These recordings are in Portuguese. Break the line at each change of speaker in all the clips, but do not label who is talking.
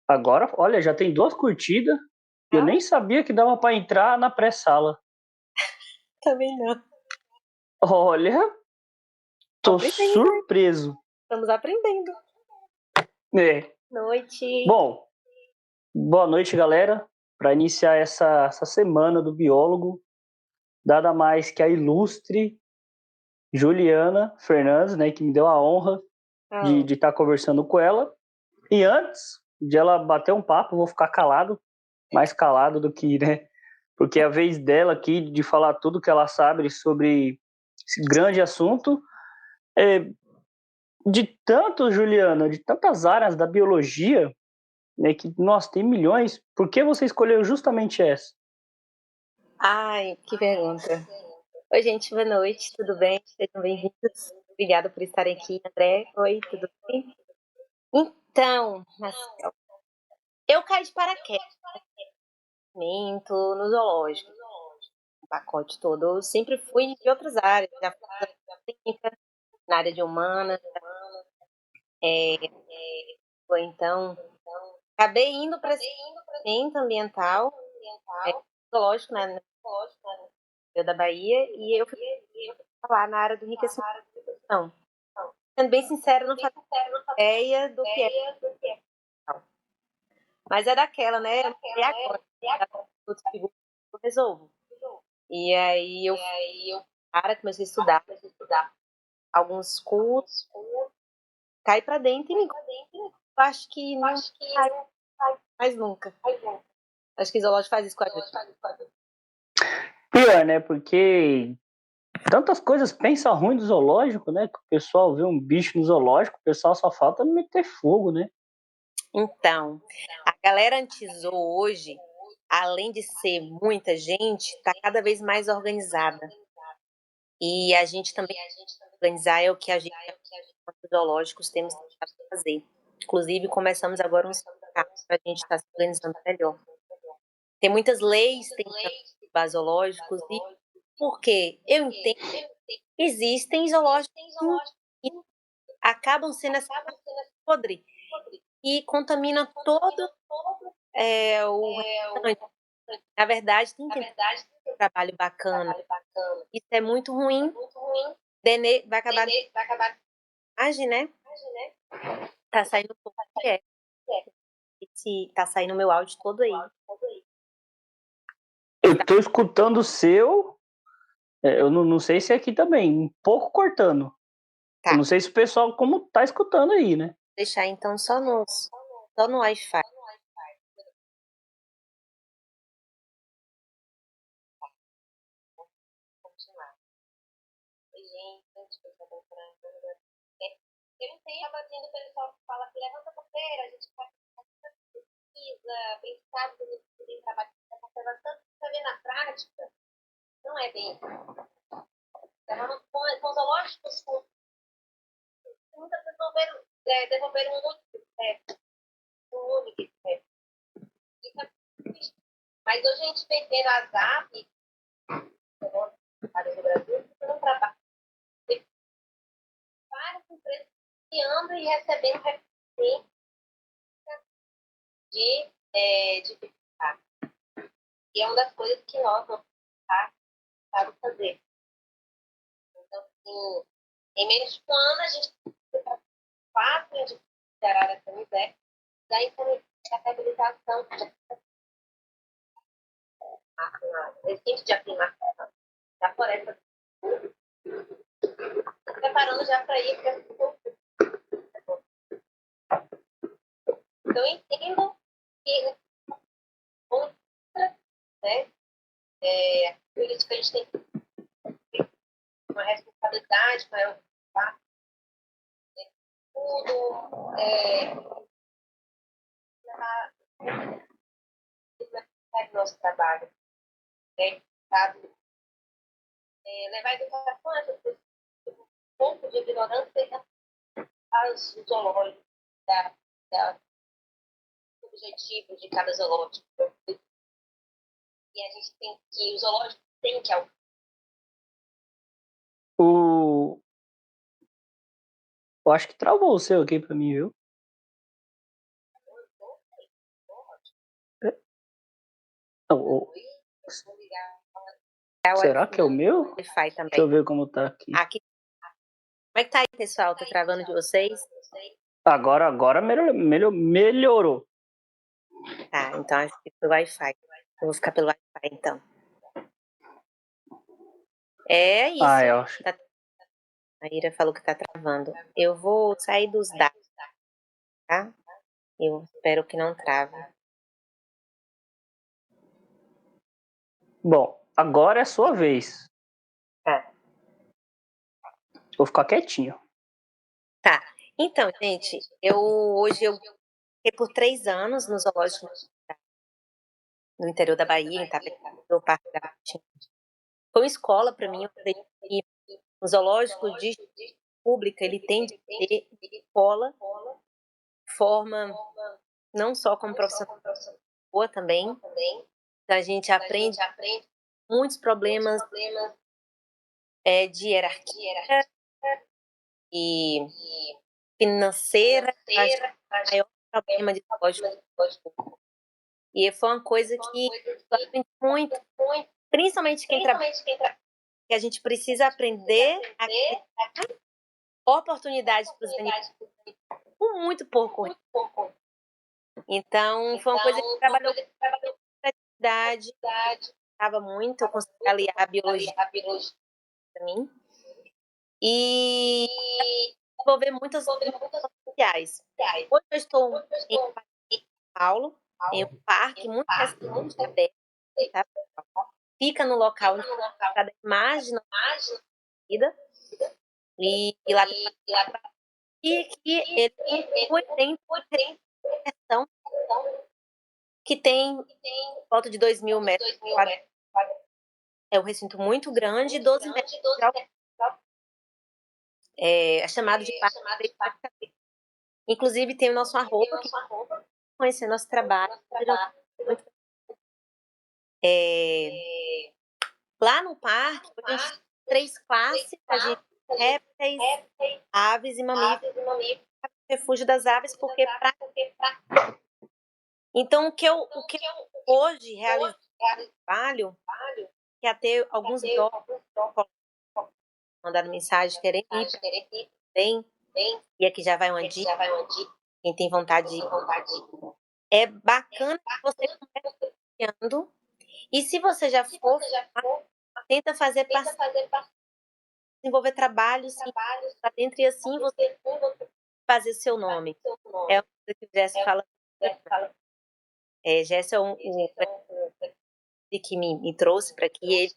Agora, olha, já tem 2 curtidas e eu
Ah,
nem sabia que dava pra entrar na pré-sala.
também não.
Olha, tô
Aprendendo, né?
surpreso.
Estamos aprendendo.
É.
Noite.
Bom, boa noite, galera. Para iniciar essa semana do biólogo, nada mais que a ilustre Juliana Fernandes, né, que me deu a honra de
Ah,
estar conversando com ela. E antes de ela bater um papo, eu vou ficar calado, mais calado do que, né? Porque é a vez dela aqui de falar tudo que ela sabe sobre esse grande assunto. É, de tanto, Juliana, de tantas áreas da biologia, né, que nós tem milhões, por que você escolheu justamente essa?
ai, que pergunta. Oi, gente, boa noite, tudo bem? Sejam bem-vindos. Obrigada por estarem aqui, André. Oi, tudo bem? Então, Marcelo, eu caí de paraquedas no zoológico, o pacote todo. Eu sempre fui de outras áreas, já fui na clínica, na área de humanas, é, ou então, acabei indo para esse ambiental, é, zoológico, né, da Bahia, e eu fui lá na área do enriquecimento. Não, sendo bem sincera, eu não fazia ideia do que é. Mas é daquela, né? E agora? Eu resolvo. E aí eu comecei a estudar alguns cursos, caí pra dentro e me acho que não sai mais nunca. Acho que zoológico faz isso com a gente.
Pior, né? Porque tantas coisas pensa ruim do zoológico, né? Que o pessoal vê um bicho no zoológico, o pessoal só falta meter fogo, né?
Então, a galera anti-zoo hoje, além de ser muita gente, está cada vez mais organizada. E a gente também organizar é o que a gente, enquanto zoológicos, temos tentado fazer. Inclusive, começamos agora um sindicato para a gente estar se organizando melhor. Tem muitas leis, tem zoológicos, e por quê? Eu entendo que existem zoológicos que acabam sendo essa podre e contamina todo o restante. Na verdade, tem que ter um trabalho bacana. Isso é muito ruim, vai acabar, né? Tá saindo pouco que é. Tá saindo meu áudio todo aí.
Eu tô escutando o seu, eu não sei se é aqui também, um pouco cortando. Eu
Tá,
não sei se o pessoal como tá escutando aí, né?
deixar então só no Wi-Fi. Continuar. Gente, eu entendo o pessoal que fala que levanta a poeira, a gente faz pesquisa, bem sabe que a gente tem trabalho de conservação, você vê na prática, não é bem. Com zoológicos, muitas resolveram devolver um único Isso é triste. Mas hoje a gente vendendo as aves, do Brasil, não trabalha. Várias empresas criando e recebendo recompensa de visitar. E é uma das coisas que nós não sabemos fazer. Então, assim, em menos de um ano, a gente tem 4 de Arara São José, da habilitação recente de aclimação da floresta, preparando já para ir para então, eu entendo que né, política a gente tem uma responsabilidade maior tudo, levar nosso trabalho, né, sabe? Levar a educação a essas pessoas, um pouco de ignorância aos zoológicos, da objetivo de cada zoológico. E a gente tem que, o zoológico tem que
O... Eu acho que travou o seu aqui pra mim, viu? Oh, será que é o meu?
Wi-Fi também.
Deixa eu ver como tá aqui.
Aqui. Como é que tá aí, pessoal? Tá travando de vocês?
Agora melhorou.
Tá, então acho que pelo Wi-Fi. Eu vou ficar pelo Wi-Fi, então. É isso.
Eu acho.
A Ira falou que tá travando. Eu vou sair dos dados, tá? Eu espero que não trave.
Bom, agora é sua vez.
Tá.
Vou ficar quietinho.
Tá. Então, gente, hoje eu fiquei por 3 anos no zoológico no interior da Bahia, em Itapetininga, no Parque da Patinga. Foi uma escola para mim. Eu acredito que o zoológico de pública, ele tem de ser escola, forma não só como profissional, boa também. Então, a gente aprende muitos problemas de hierarquia e financeira. Acho que o maior problema de zoológico. E foi uma coisa que eu aprendi muito, principalmente quem trabalha, que a gente precisa aprender a criar oportunidades para os animais com muito pouco. Então, foi uma coisa que trabalhou com criatividade, estava muito, eu consegui aliar a biologia para mim e desenvolver muitas sociais. Hoje eu estou em São Paulo, em um parque muito recente, aberto, tá? Fica no local onde cada imagem na vida e lá e que ele tem questão que tem volta de 2.000 metros quadrados. É um recinto muito grande, 12 metros de altura. É chamado de parque. Inclusive tem o nosso arroba, que conhecer nosso trabalho. Lá no parque, a gente tem 3 classes, a gente répteis, aves e mamíferos. Refúgio das aves, porque então o que eu hoje realizo trabalho, que é ter alguns biólogos mandando mensagem querendo ir bem, e aqui já vai uma dica, quem tem vontade de ir. É bacana que você comece criando, e se você já for, tenta fazer desenvolver trabalhos para dentro, e assim você fazer seu nome. É o que o Jess fala. Jess é que me trouxe para aqui, ele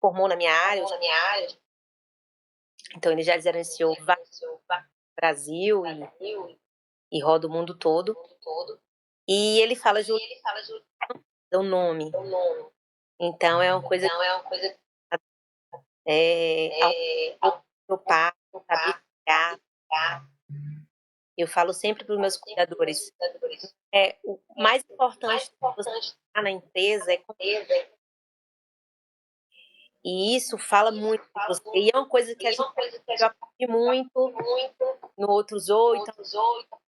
formou na minha área, então ele já gerenciou Brasil e roda o mundo todo. E ele fala de o nome. Então é uma coisa ao passo, saber criar. Eu falo sempre para os meus cuidadores, o mais importante que você está na empresa é e isso fala muito de você. E é uma coisa que a gente aprende muito no Outros 8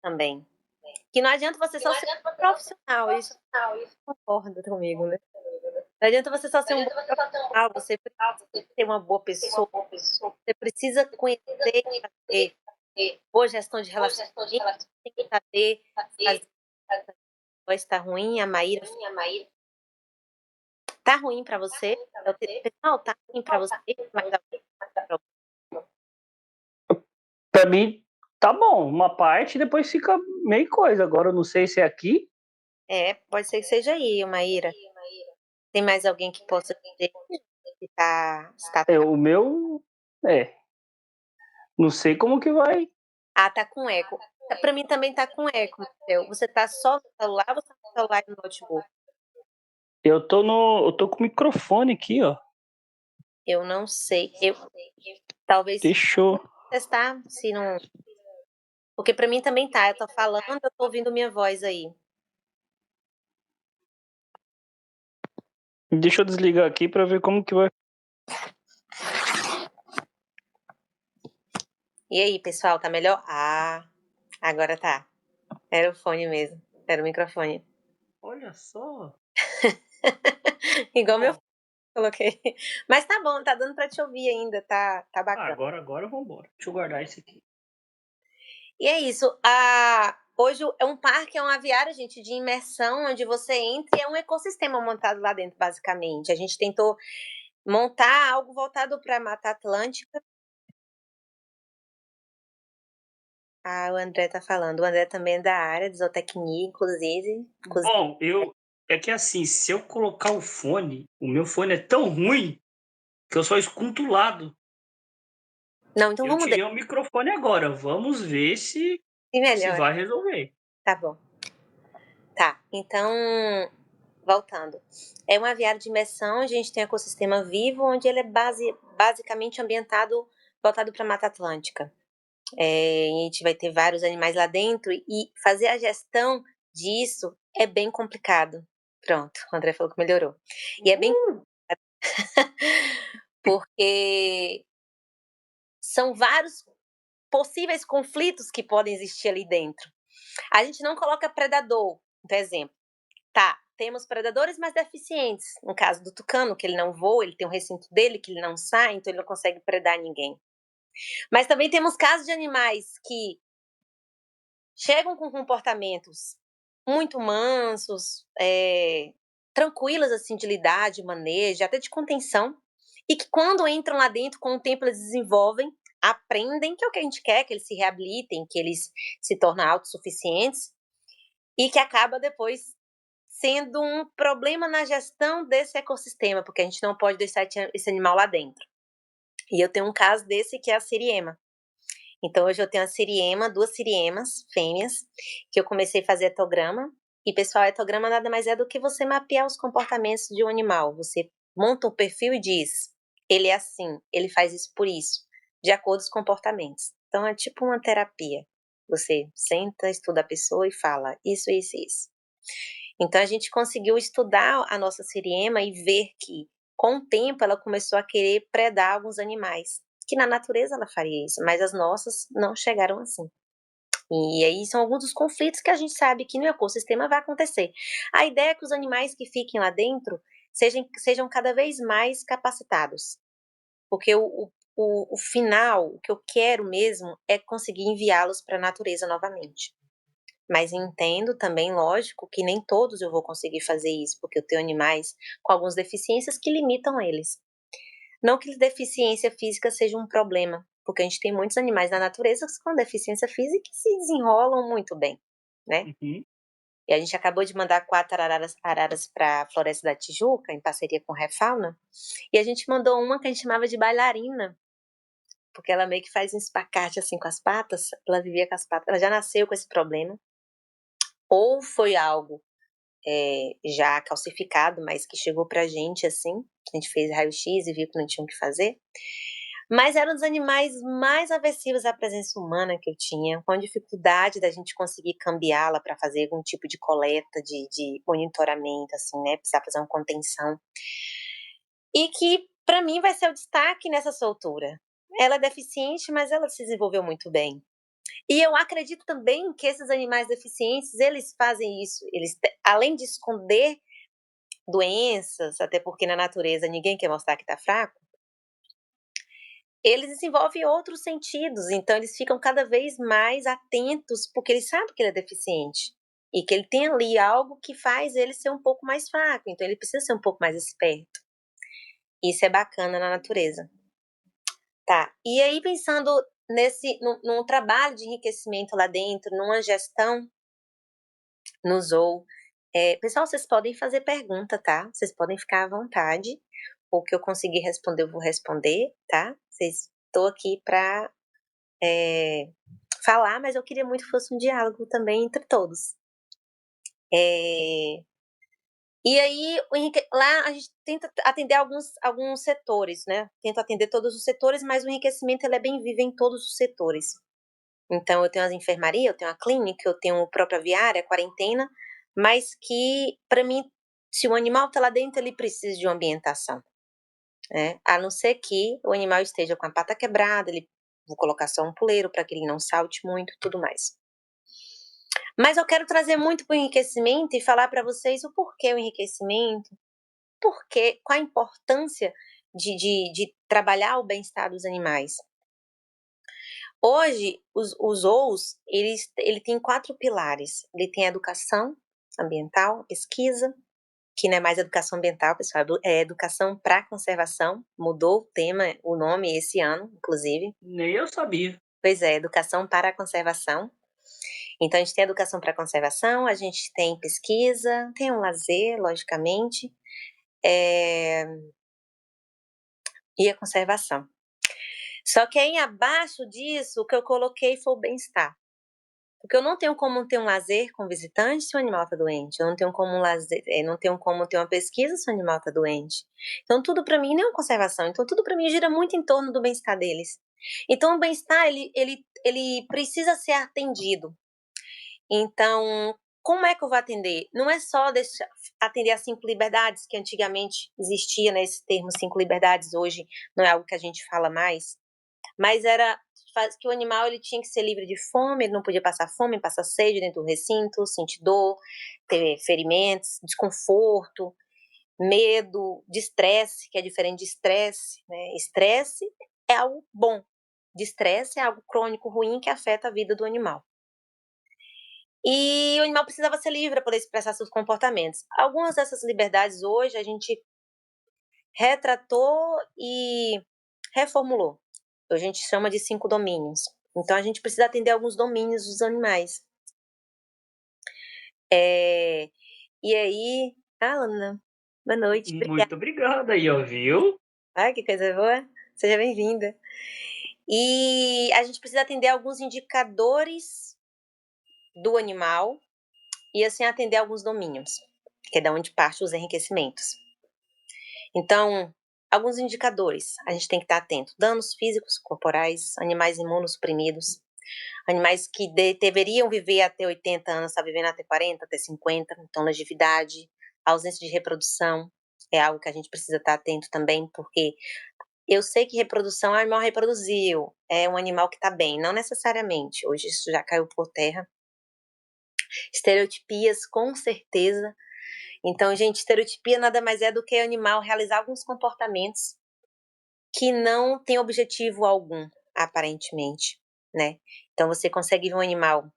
também. Que não adianta você só ser um profissional, isso concorda comigo, né? Não adianta você só ser um bom profissional, você precisa ser uma boa pessoa, você precisa conhecer, fazer boa gestão de relacionamento, tem que saber fazer. A voz tá ruim, a Maíra. Tá ruim pra você? Pessoal, tá ruim pra você?
Pra mim, tá bom. Uma parte, depois fica meio coisa. Agora eu não sei se é aqui.
Pode ser que seja aí, Maíra. Tem mais alguém que possa dizer que tá...
O meu, não sei como que vai.
Tá com eco. Pra mim também tá com eco, Marcel. Você tá só no celular ou você tá no celular e no notebook?
Eu tô com o microfone aqui, ó.
Eu não sei. Talvez
Deixou.
testar, se não... Porque pra mim também tá. Eu tô falando, eu tô ouvindo minha voz aí.
Deixa eu desligar aqui pra ver como que vai.
E aí, pessoal, tá melhor? Agora tá. Era o fone mesmo. Era o microfone.
Olha só.
Igual meu
Bom,
filho, coloquei. Mas tá bom, tá dando pra te ouvir ainda, tá bacana.
agora vambora. Deixa eu guardar esse aqui.
E é isso. Hoje é um parque, é um aviário, gente, de imersão, onde você entra e é um ecossistema montado lá dentro, basicamente. A gente tentou montar algo voltado para a Mata Atlântica. O André tá falando. O André também é da área de zootecnia, inclusive.
Bom, é que assim, se eu colocar o meu fone é tão ruim que eu só escuto o lado.
Não, então
Eu
vamos
tirei o microfone agora. Vamos ver se
melhor.
vai resolver.
Tá bom. Tá, então, voltando. É um aviário de imersão, a gente tem um ecossistema vivo, onde ele é basicamente ambientado, voltado para a Mata Atlântica. A gente vai ter vários animais lá dentro e fazer a gestão disso é bem complicado. Pronto, o André falou que melhorou. E é bem porque são vários possíveis conflitos que podem existir ali dentro. A gente não coloca predador, por exemplo. Tá, temos predadores mais deficientes. No caso do tucano, que ele não voa, ele tem um recinto dele, que ele não sai, então ele não consegue predar ninguém. Mas também temos casos de animais que chegam com comportamentos muito mansos, tranquilos assim de lidar, de manejo, até de contenção, e que quando entram lá dentro, com o tempo eles desenvolvem, aprendem, que é o que a gente quer, que eles se reabilitem, que eles se tornem autossuficientes, e que acaba depois sendo um problema na gestão desse ecossistema, porque a gente não pode deixar esse animal lá dentro. E eu tenho um caso desse que é a siriema. Então hoje eu tenho a siriema, 2 siriemas fêmeas, que eu comecei a fazer etograma. E pessoal, etograma nada mais é do que você mapear os comportamentos de um animal. Você monta um perfil e diz, ele é assim, ele faz isso por isso, de acordo com os comportamentos. Então é tipo uma terapia. Você senta, estuda a pessoa e fala isso, isso, isso. Então a gente conseguiu estudar a nossa siriema e ver que, com o tempo, ela começou a querer predar alguns animais, que na natureza ela faria isso, mas as nossas não chegaram assim. E aí são alguns dos conflitos que a gente sabe que no ecossistema vai acontecer. A ideia é que os animais que fiquem lá dentro sejam cada vez mais capacitados, porque o final, o que eu quero mesmo, é conseguir enviá-los para a natureza novamente. Mas entendo também, lógico, que nem todos eu vou conseguir fazer isso, porque eu tenho animais com algumas deficiências que limitam eles. Não que deficiência física seja um problema, porque a gente tem muitos animais na natureza com deficiência física que se desenrolam muito bem, né?
Uhum.
E a gente acabou de mandar 4 araras para a Floresta da Tijuca, em parceria com Refauna, e a gente mandou uma que a gente chamava de bailarina, porque ela meio que faz um espacate assim com as patas, ela vivia com as patas, ela já nasceu com esse problema, ou foi algo já calcificado, mas que chegou pra gente assim, que a gente fez raio-x e viu que não tinha o que fazer. Mas eram os animais mais aversivos à presença humana que eu tinha, com a dificuldade da gente conseguir cambiá-la para fazer algum tipo de coleta, de monitoramento, assim, né? Precisar fazer uma contenção. E que, para mim, vai ser o destaque nessa soltura. Ela é deficiente, mas ela se desenvolveu muito bem. E eu acredito também que esses animais deficientes, eles fazem isso. Além de esconder doenças, até porque na natureza ninguém quer mostrar que está fraco, eles desenvolvem outros sentidos. Então eles ficam cada vez mais atentos, porque eles sabem que ele é deficiente. E que ele tem ali algo que faz ele ser um pouco mais fraco. Então ele precisa ser um pouco mais esperto. Isso é bacana na natureza. Tá. E aí pensando num trabalho de enriquecimento lá dentro, numa gestão no Zou. Pessoal, vocês podem fazer pergunta, tá? Vocês podem ficar à vontade. O que eu conseguir responder, eu vou responder, tá? Estou aqui para falar, mas eu queria muito que fosse um diálogo também entre todos. E aí, lá a gente tenta atender alguns setores, né? Tento atender todos os setores, mas o enriquecimento ele é bem vivo em todos os setores. Então, eu tenho as enfermarias, eu tenho a clínica, eu tenho a própria aviária, a quarentena, mas que, para mim, se o animal está lá dentro, ele precisa de uma ambientação, né? A não ser que o animal esteja com a pata quebrada, vou colocar só um puleiro para que ele não salte muito, tudo mais. Mas eu quero trazer muito para o enriquecimento e falar para vocês o porquê o enriquecimento, qual a importância de trabalhar o bem-estar dos animais. Hoje, os zoos, ele tem 4 pilares. Ele tem a educação ambiental, a pesquisa, que não é mais educação ambiental, pessoal, é educação para conservação. Mudou o tema, o nome esse ano, inclusive.
Nem eu sabia.
Pois é, educação para a conservação. Então, a gente tem educação para a conservação, a gente tem pesquisa, tem um lazer, logicamente, e a conservação. Só que aí, abaixo disso, o que eu coloquei foi o bem-estar. Porque eu não tenho como ter um lazer com visitante se o animal está doente. Eu não tenho como não tenho como ter uma pesquisa se o animal está doente. Então, tudo para mim não é uma conservação. Então, tudo para mim gira muito em torno do bem-estar deles. Então, o bem-estar, ele precisa ser atendido. Então, como é que eu vou atender? Não é só atender as 5 liberdades, que antigamente existia, né, esse termo 5 liberdades, hoje não é algo que a gente fala mais, mas era que o animal ele tinha que ser livre de fome, ele não podia passar fome, passar sede dentro do recinto, sentir dor, ter ferimentos, desconforto, medo, de estresse, que é diferente de estresse, né? Estresse é algo bom, de estresse é algo crônico ruim que afeta a vida do animal. E o animal precisava ser livre para poder expressar seus comportamentos. Algumas dessas liberdades hoje a gente retratou e reformulou. A gente chama de 5 domínios. Então a gente precisa atender alguns domínios dos animais. E aí, Alana, boa noite, obrigada.
Muito obrigado aí, ó, viu?
Ai, que coisa boa. Seja bem-vinda. E a gente precisa atender alguns indicadores do animal e assim atender alguns domínios, que é da onde parte os enriquecimentos. Então, alguns indicadores a gente tem que estar atento: danos físicos, corporais, animais imunossuprimidos, animais que deveriam viver até 80 anos, está vivendo até 40, até 50, então longevidade, ausência de reprodução é algo que a gente precisa estar atento também, porque eu sei que reprodução, o animal reproduziu, é um animal que está bem, não necessariamente, hoje isso já caiu por terra. Estereotipias, com certeza. Então, gente, estereotipia nada mais é do que o animal realizar alguns comportamentos que não tem objetivo algum, aparentemente, né? Então, você consegue ver um animal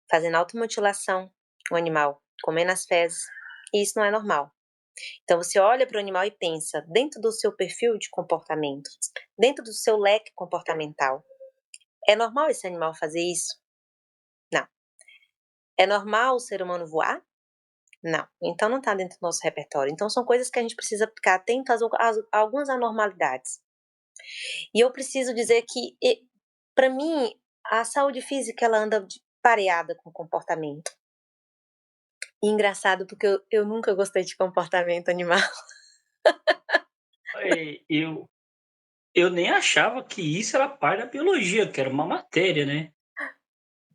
fazendo automutilação, um animal comendo as fezes, e isso não é normal. Então, você olha para o animal e pensa, dentro do seu perfil de comportamento, dentro do seu leque comportamental, é normal esse animal fazer isso? Não. É normal o ser humano voar? Não. Então, não está dentro do nosso repertório. Então, são coisas que a gente precisa ficar atento a algumas anormalidades. E eu preciso dizer que, para mim, a saúde física ela anda pareada com o comportamento. E engraçado, porque eu nunca gostei de comportamento animal.
Eu nem achava que isso era parte da biologia, que era uma matéria, né?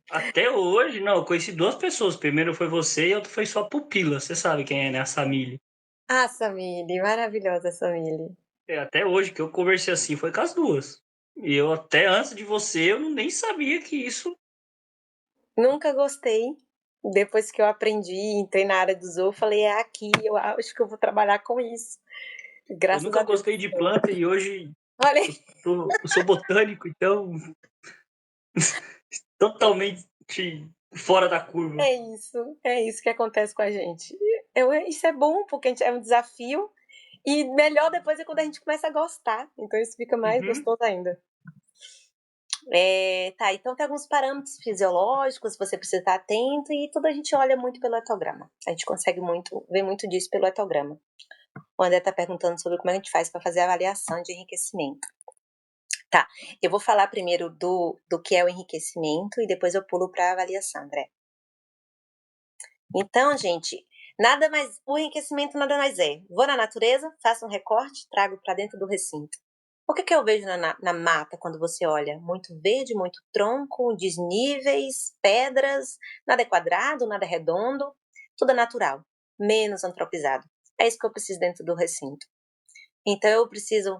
Até hoje, não, eu conheci 2 pessoas. Primeiro foi você e outro foi sua pupila. Você sabe quem é, né? A Samile.
Ah, Samile, maravilhosa Samile.
Até hoje que eu conversei assim foi com as 2. E eu até antes de você, eu nem sabia que isso.
Nunca gostei. Depois que eu aprendi, entrei na área do zoo, eu falei, é aqui, eu acho que eu vou trabalhar com isso.
Eu
Graças
nunca
a Deus.
gostei de planta e hoje
Olha,
eu sou botânico, então totalmente fora da curva.
é isso que acontece com a gente. Isso é bom, porque é um desafio, e melhor depois é quando a gente começa a gostar. Então isso fica mais
Uhum.
gostoso ainda. Tá, então tem alguns parâmetros fisiológicos, você precisa estar atento, e tudo a gente olha muito pelo etograma. A gente consegue ver muito disso pelo etograma. O André está perguntando sobre como a gente faz para fazer a avaliação de enriquecimento. Tá, eu vou falar primeiro do que é o enriquecimento e depois eu pulo para a avaliação, André. Então, gente, o enriquecimento nada mais é. Vou na natureza, faço um recorte, trago para dentro do recinto. O que eu vejo na mata quando você olha? Muito verde, muito tronco, desníveis, pedras, nada é quadrado, nada é redondo, tudo é natural, menos antropizado. É isso que eu preciso dentro do recinto. Então eu preciso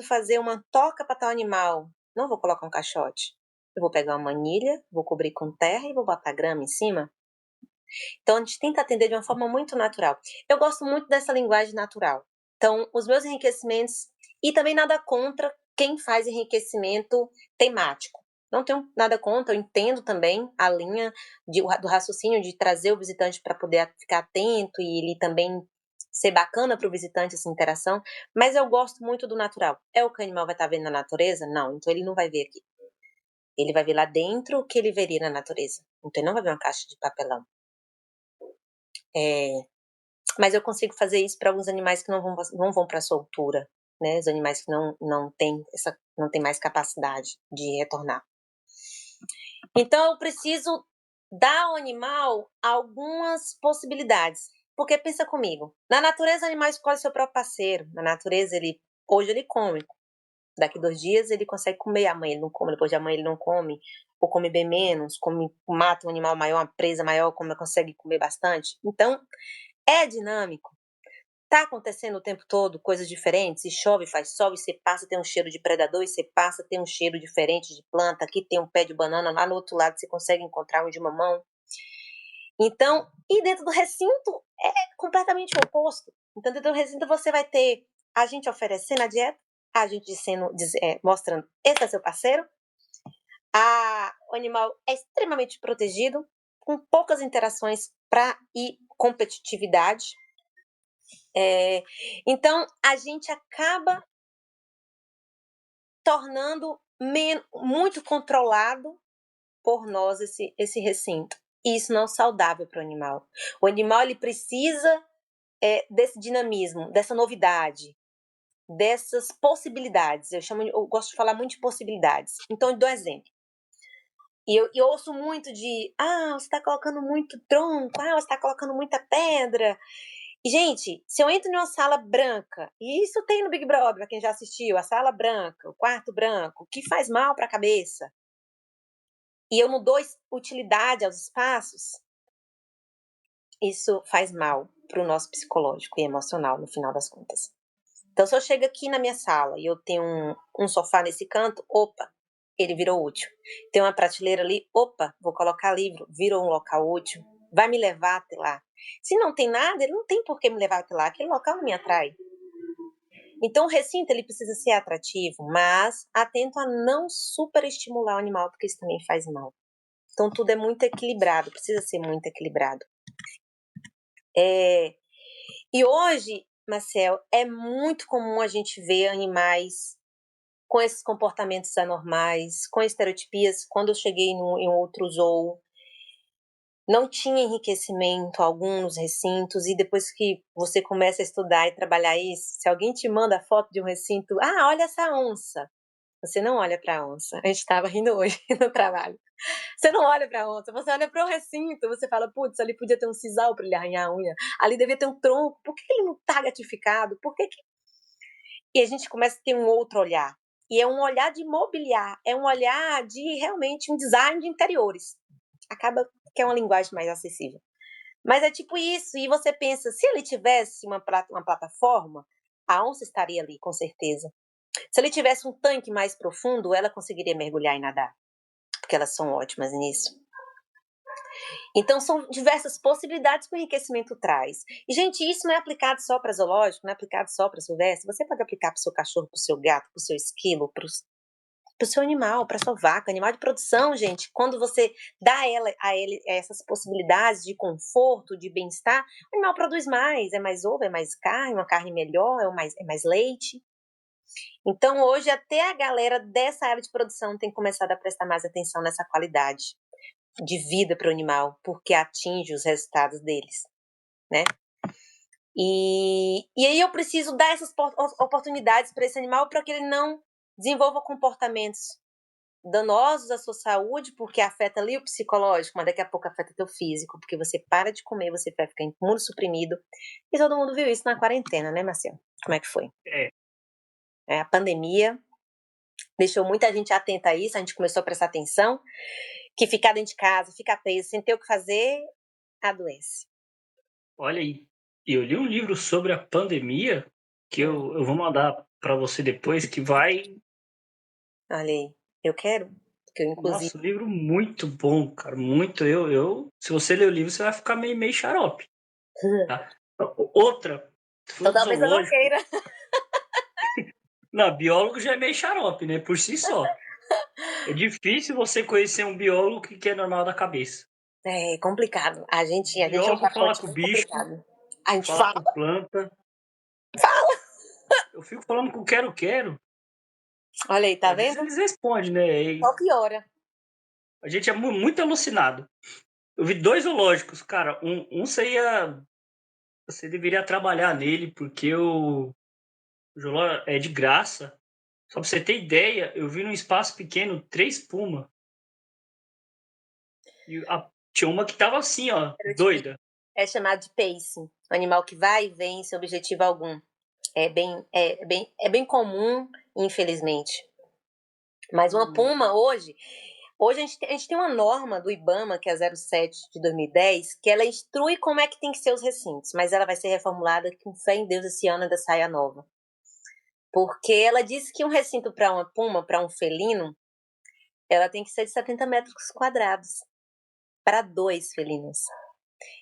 fazer uma toca para tal animal. Não vou colocar um caixote. Eu vou pegar uma manilha, vou cobrir com terra e vou botar grama em cima. Então, a gente tenta atender de uma forma muito natural. Eu gosto muito dessa linguagem natural. Então, os meus enriquecimentos, e também nada contra quem faz enriquecimento temático. Não tenho nada contra, eu entendo também a linha do raciocínio de trazer o visitante para poder ficar atento e ele também ser bacana para o visitante essa interação, mas eu gosto muito do natural. É o que o animal vai estar vendo na natureza? Não, então ele não vai ver aqui. Ele vai ver lá dentro o que ele veria na natureza. Então ele não vai ver uma caixa de papelão. Mas eu consigo fazer isso para alguns animais que não vão para a soltura, né? Os animais que não têm mais capacidade de retornar. Então eu preciso dar ao animal algumas possibilidades. Porque pensa comigo, na natureza o animal escolhe seu próprio parceiro. Na natureza hoje ele come. Daqui 2 dias ele consegue comer, amanhã ele não come, depois de amanhã ele não come, ou come bem menos, mata um animal maior, uma presa maior, consegue comer bastante. Então, é dinâmico. Tá acontecendo o tempo todo coisas diferentes, e chove, faz sol, e você passa, tem um cheiro de predador, e você passa, tem um cheiro diferente de planta, aqui tem um pé de banana, lá no outro lado você consegue encontrar um de mamão. Então, e dentro do recinto é completamente o oposto. Então, dentro do recinto você vai ter a gente oferecendo a dieta, a gente mostrando, esse é seu parceiro, o animal é extremamente protegido, com poucas interações e competitividade. Então, a gente acaba tornando muito controlado por nós esse recinto. E isso não é saudável para o animal. O animal ele precisa desse dinamismo, dessa novidade, dessas possibilidades. Eu gosto de falar muito de possibilidades. Então, eu dou um exemplo. E eu ouço muito de, você está colocando muito tronco, você está colocando muita pedra. E, gente, se eu entro numa sala branca, e isso tem no Big Brother, pra quem já assistiu, a sala branca, o quarto branco, que faz mal para a cabeça, e eu não dou utilidade aos espaços, isso faz mal para o nosso psicológico e emocional, no final das contas. Então, se eu chego aqui na minha sala e eu tenho um sofá nesse canto, opa, ele virou útil. Tem uma prateleira ali, opa, vou colocar livro, virou um local útil, vai me levar até lá. Se não tem nada, ele não tem por que me levar até lá, aquele local não me atrai. Então, o recinto ele precisa ser atrativo, mas atento a não superestimular o animal, porque isso também faz mal. Então, tudo é muito equilibrado, precisa ser muito equilibrado. E hoje, Marcel, é muito comum a gente ver animais com esses comportamentos anormais, com estereotipias. Quando eu cheguei em outro zoo, não tinha enriquecimento algum nos recintos, e depois que você começa a estudar e trabalhar isso, se alguém te manda a foto de um recinto, olha essa onça, você não olha para a onça. A gente estava rindo hoje no trabalho. Você não olha para a onça, você olha para o recinto, você fala, putz, ali podia ter um sisal para ele arranhar a unha, ali devia ter um tronco, por que ele não está gatificado? E a gente começa a ter um outro olhar. E é um olhar de mobiliar, é um olhar de realmente um design de interiores. Acaba que é uma linguagem mais acessível. Mas é tipo isso, e você pensa, se ele tivesse uma plataforma, a onça estaria ali, com certeza. Se ele tivesse um tanque mais profundo, ela conseguiria mergulhar e nadar, porque elas são ótimas nisso. Então, são diversas possibilidades que o enriquecimento traz. E, gente, isso não é aplicado só para zoológico, não é aplicado só para silvestre. Você pode aplicar para o seu cachorro, para o seu gato, para o seu esquilo, para o seu animal, para a sua vaca. Animal de produção, gente, quando você dá a ele essas possibilidades de conforto, de bem-estar, o animal produz mais, é mais ovo, é mais carne, uma carne melhor, é mais leite. Então, hoje, até a galera dessa área de produção tem começado a prestar mais atenção nessa qualidade de vida para o animal, porque atinge os resultados deles, né? E aí eu preciso dar essas oportunidades para esse animal para que ele não desenvolva comportamentos danosos à sua saúde, porque afeta ali o psicológico, mas daqui a pouco afeta teu físico, porque você para de comer, você vai ficar imunossuprimido. E todo mundo viu isso na quarentena, né, Marcelo? Como é que foi? A pandemia deixou muita gente atenta a isso, a gente começou a prestar atenção, que ficar dentro de casa, ficar preso, sem ter o que fazer, adoece.
Olha aí, eu li um livro sobre a pandemia, que eu vou mandar para você depois, que vai...
Olha aí, eu quero. que eu, inclusive...
Nossa, um livro muito bom, cara, muito. Se você ler o livro, você vai ficar meio xarope, tá? Outra, tu
Então
falou de
talvez eu não
zoológico.
queira.
Não, biólogo já é meio xarope, né? Por si só. É difícil você conhecer um biólogo que é normal da cabeça.
É complicado. A gente é um
Biólogo fala
pacote
com o
bem
bicho,
complicado. A gente
fala
fala,
com planta. Eu fico falando com o quero-quero.
olha aí,
E
tá
às vezes
vendo?
eles respondem, né? E
Só piora.
a gente é muito alucinado. Eu vi dois zoológicos, cara. Você deveria trabalhar nele, porque o zoológico é de graça. Só pra você ter ideia, eu vi num espaço pequeno 3 pumas. Tinha uma que tava assim, ó, doida.
É chamado de pacing, um animal que vai e vem sem objetivo algum. É bem comum, infelizmente. Mas uma puma hoje a gente tem uma norma do IBAMA, que é a 07 de 2010, que ela instrui como é que tem que ser os recintos, mas ela vai ser reformulada, com fé em Deus, esse ano ainda sai a nova. Porque ela diz que um recinto para uma puma, para um felino, ela tem que ser de 70 metros quadrados para 2 felinos.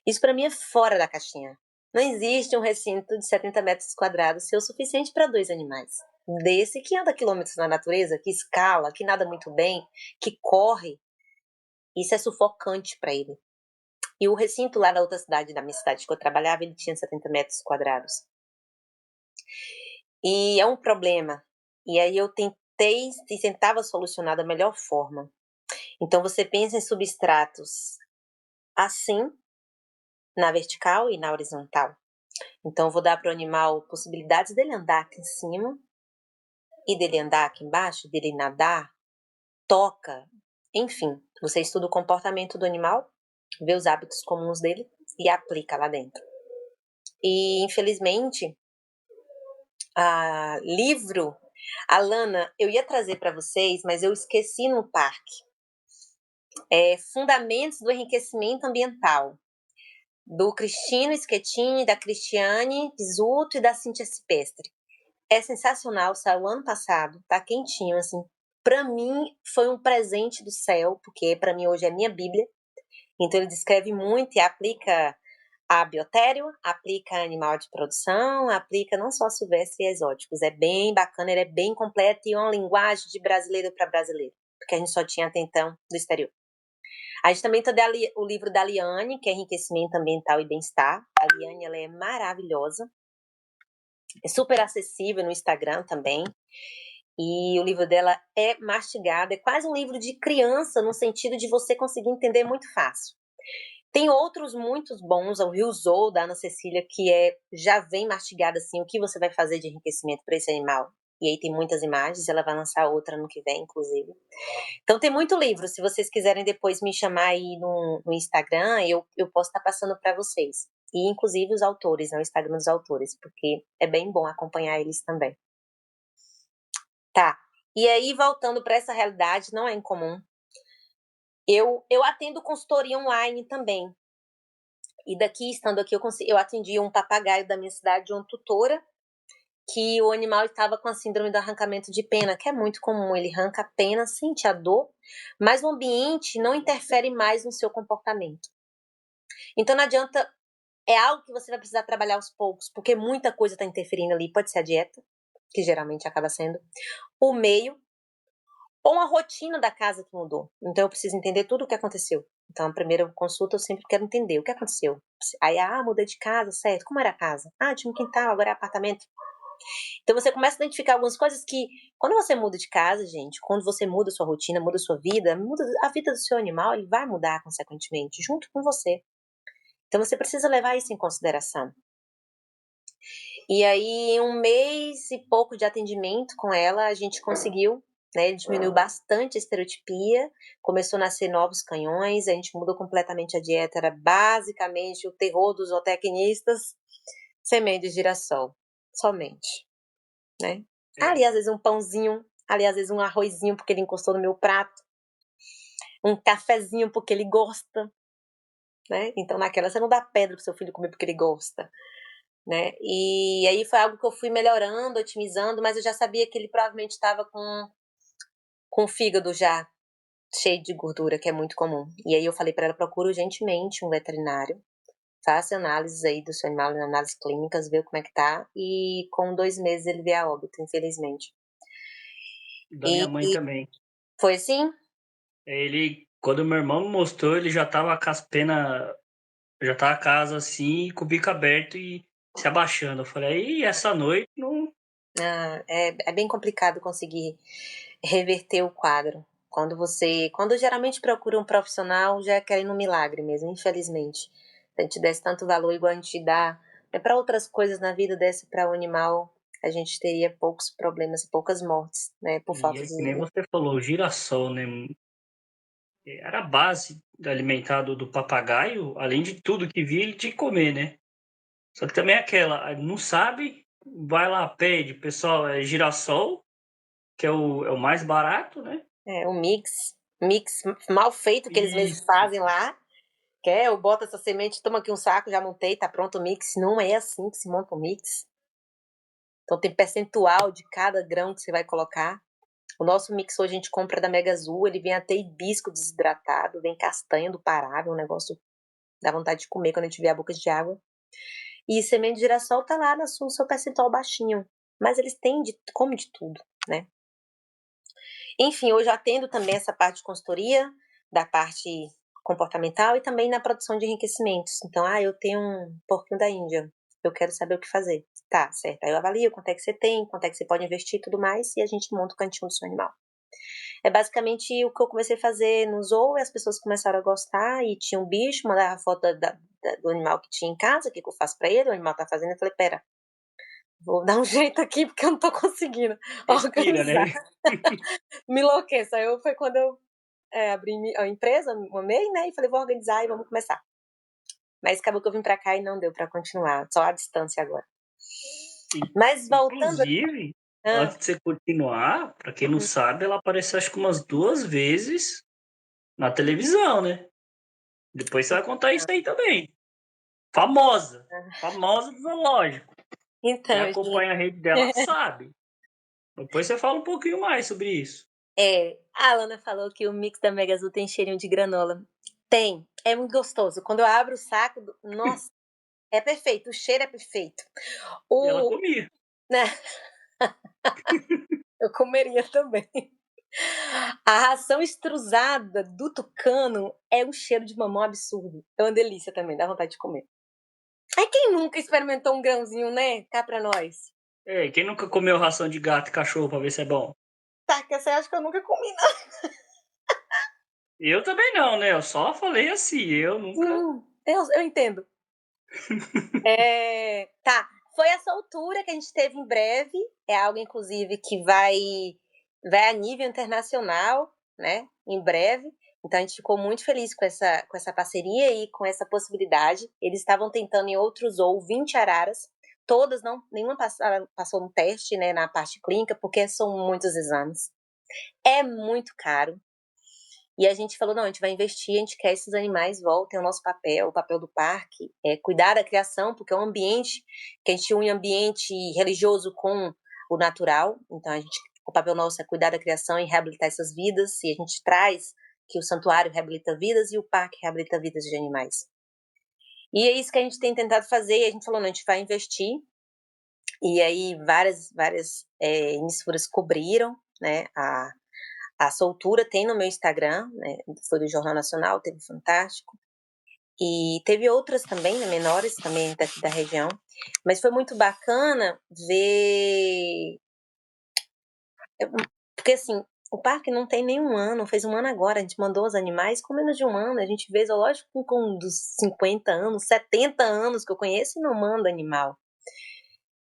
Isso para mim é fora da caixinha. Não existe um recinto de 70 metros quadrados ser o suficiente para 2 animais. Desse que anda quilômetros na natureza, que escala, que nada muito bem, que corre, isso é sufocante para ele. E o recinto lá na outra cidade, na minha cidade que eu trabalhava, ele tinha 70 metros quadrados. E é um problema. E aí eu tentei e tentava solucionar da melhor forma. Então você pensa em substratos assim, na vertical e na horizontal. Então eu vou dar para o animal possibilidades dele andar aqui em cima e dele andar aqui embaixo, dele nadar, toca, enfim. Você estuda o comportamento do animal, vê os hábitos comuns dele e aplica lá dentro. E infelizmente, a Lana, eu ia trazer para vocês, mas eu esqueci no parque. Fundamentos do enriquecimento ambiental, do Cristino Schettini, da Cristiane Pisuto e da Cíntia Cipestre. É sensacional, saiu ano passado, tá quentinho, assim. Para mim, foi um presente do céu, porque para mim hoje é minha Bíblia. Então ele descreve muito e aplica a biotério, aplica animal de produção, aplica não só silvestre e exóticos. É bem bacana, ele é bem completo e é uma linguagem de brasileiro para brasileiro, porque a gente só tinha até então do exterior. A gente também tem o livro da Liane, que é Enriquecimento Ambiental e Bem-Estar. A Liane, ela é maravilhosa. É super acessível no Instagram também. E o livro dela é mastigado, é quase um livro de criança, no sentido de você conseguir entender muito fácil. Tem outros muito bons, o Rio Zou, da Ana Cecília, que já vem mastigado assim, o que você vai fazer de enriquecimento para esse animal. E aí tem muitas imagens, ela vai lançar outra no que vem, inclusive. Então tem muito livro, se vocês quiserem depois me chamar aí no Instagram, eu posso estar passando para vocês. E inclusive os autores, né, o Instagram dos autores, porque é bem bom acompanhar eles também. Tá, e aí voltando para essa realidade, não é incomum. Eu atendo consultoria online também. E daqui, estando aqui, eu atendi um papagaio da minha cidade, uma tutora, que o animal estava com a síndrome do arrancamento de pena, que é muito comum. Ele arranca a pena, sente a dor, mas o ambiente não interfere mais no seu comportamento. Então não adianta, é algo que você vai precisar trabalhar aos poucos, porque muita coisa está interferindo ali. Pode ser a dieta, que geralmente acaba sendo, o meio, ou a rotina da casa que mudou. Então eu preciso entender tudo o que aconteceu. Então a primeira consulta eu sempre quero entender o que aconteceu. Aí, mudei de casa, certo? Como era a casa? Tinha um quintal, agora é apartamento. Então você começa a identificar algumas coisas que, quando você muda de casa, gente, quando você muda a sua rotina, muda a sua vida, muda a vida do seu animal, ele vai mudar consequentemente, junto com você. Então você precisa levar isso em consideração. E aí, em 1 mês e pouco de atendimento com ela, a gente conseguiu, né, diminuiu bastante a estereotipia, começou a nascer novos canhões, a gente mudou completamente a dieta, era basicamente o terror dos zootecnistas, semente de girassol, somente, né? Ali, às vezes, um pãozinho, ali, às vezes, um arrozinho, porque ele encostou no meu prato, um cafezinho, porque ele gosta, né? Então, naquela, você não dá pedra pro seu filho comer porque ele gosta. Né? E aí foi algo que eu fui melhorando, otimizando, mas eu já sabia que ele provavelmente estava com o fígado já cheio de gordura, que é muito comum. E aí eu falei para ela, procura urgentemente um veterinário, faça análises aí do seu animal, análises clínicas, vê como é que tá, e com 2 meses ele veio a óbito, infelizmente.
Da minha mãe
E
também.
foi assim?
Ele, quando meu irmão me mostrou, ele já tava com as penas, já tava a casa assim, com o bico aberto e se abaixando. Eu falei, aí essa noite não.
É bem complicado conseguir reverter o quadro. Quando geralmente procura um profissional, já é querendo um milagre mesmo, infelizmente. Se a gente desse tanto valor igual a gente dá, para outras coisas na vida, desse para o animal, a gente teria poucos problemas e poucas mortes, né, por
E
falta
é
de.
que nem você falou, o girassol, né? Era a base alimentar do papagaio, além de tudo que via, ele tinha que comer, né? Só que também é aquela, não sabe, vai lá, pede, pessoal, é girassol, que é o mais barato, né?
O mix mal feito que eles mesmos
Isso.
fazem lá. Quer? Eu boto essa semente, toma aqui um saco, já montei, tá pronto o mix. Não é assim que se monta um mix. Então tem percentual de cada grão que você vai colocar. O nosso mix hoje a gente compra da Mega Azul, ele vem até hibisco desidratado, vem castanha do Pará, um negócio dá vontade de comer quando a gente vê a boca de água. E semente de girassol tá lá no seu percentual baixinho. Mas eles têm come de tudo, né? Enfim, hoje eu atendo também essa parte de consultoria, da parte comportamental e também na produção de enriquecimentos. Então, eu tenho um porquinho da Índia, eu quero saber o que fazer. Tá, certo. Aí eu avalio quanto é que você tem, quanto é que você pode investir e tudo mais, e a gente monta o cantinho do seu animal. É basicamente o que eu comecei a fazer no zoo, e as pessoas começaram a gostar, e tinha um bicho, mandava a foto do animal que tinha em casa, o que eu faço pra ele, o animal tá fazendo, eu falei, pera, vou dar um jeito aqui, porque eu não tô conseguindo
Respira,
organizar.
né?
Me enlouqueço. Foi quando eu abri a empresa, uma MEI, né, e falei, vou organizar e vamos começar. Mas acabou que eu vim pra cá e não deu pra continuar, só à distância agora. Mas voltando aqui.
Inclusive, antes de você continuar, para quem não sabe, ela apareceu acho que umas 2 vezes na televisão, né? Depois você vai contar isso aí também. Famosa. Famosa do zoológico. Quem
Então, gente,
acompanha a rede dela sabe. Depois você fala um pouquinho mais sobre isso.
a Alana falou que o mix da Mega Azul tem cheirinho de granola. Tem, é muito gostoso. Quando eu abro o saco, nossa, é perfeito, o cheiro é perfeito.
E ela
O,
comia.
né, eu comeria também. A ração extrusada do tucano é um cheiro de mamão absurdo. É uma delícia também, dá vontade de comer. Aí quem nunca experimentou um grãozinho, né? Cá pra nós.
Quem nunca comeu ração de gato e cachorro pra ver se é bom?
Tá, que você acha que eu nunca comi, não?
Eu também não, né? Eu só falei assim, eu nunca.
Eu entendo. Tá, foi a soltura que a gente teve em breve. É algo, inclusive, que vai a nível internacional, né? Em breve. Então a gente ficou muito feliz com essa parceria e com essa possibilidade. Eles estavam tentando em outros ou 20 araras. Todas, não, nenhuma passou no teste, né, na parte clínica, porque são muitos exames. É muito caro. E a gente falou, não, a gente vai investir, a gente quer esses animais voltem ao nosso papel, o papel do parque, é cuidar da criação, porque é um ambiente que a gente une ambiente religioso com o natural. Então o papel nosso é cuidar da criação e reabilitar essas vidas, e a gente traz que o santuário reabilita vidas e o parque reabilita vidas de animais. E é isso que a gente tem tentado fazer, e a gente falou, não, a gente vai investir, e aí várias emissoras cobriram, né, a soltura. Tem no meu Instagram, né, foi do Jornal Nacional, teve Fantástico. E teve outras também, né, menores também daqui da região. Mas foi muito bacana ver. Porque assim, o parque não tem nenhum ano, fez um ano agora, a gente mandou os animais com menos de um ano. A gente vê zoológico com dos 50 anos, 70 anos que eu conheço e não manda animal.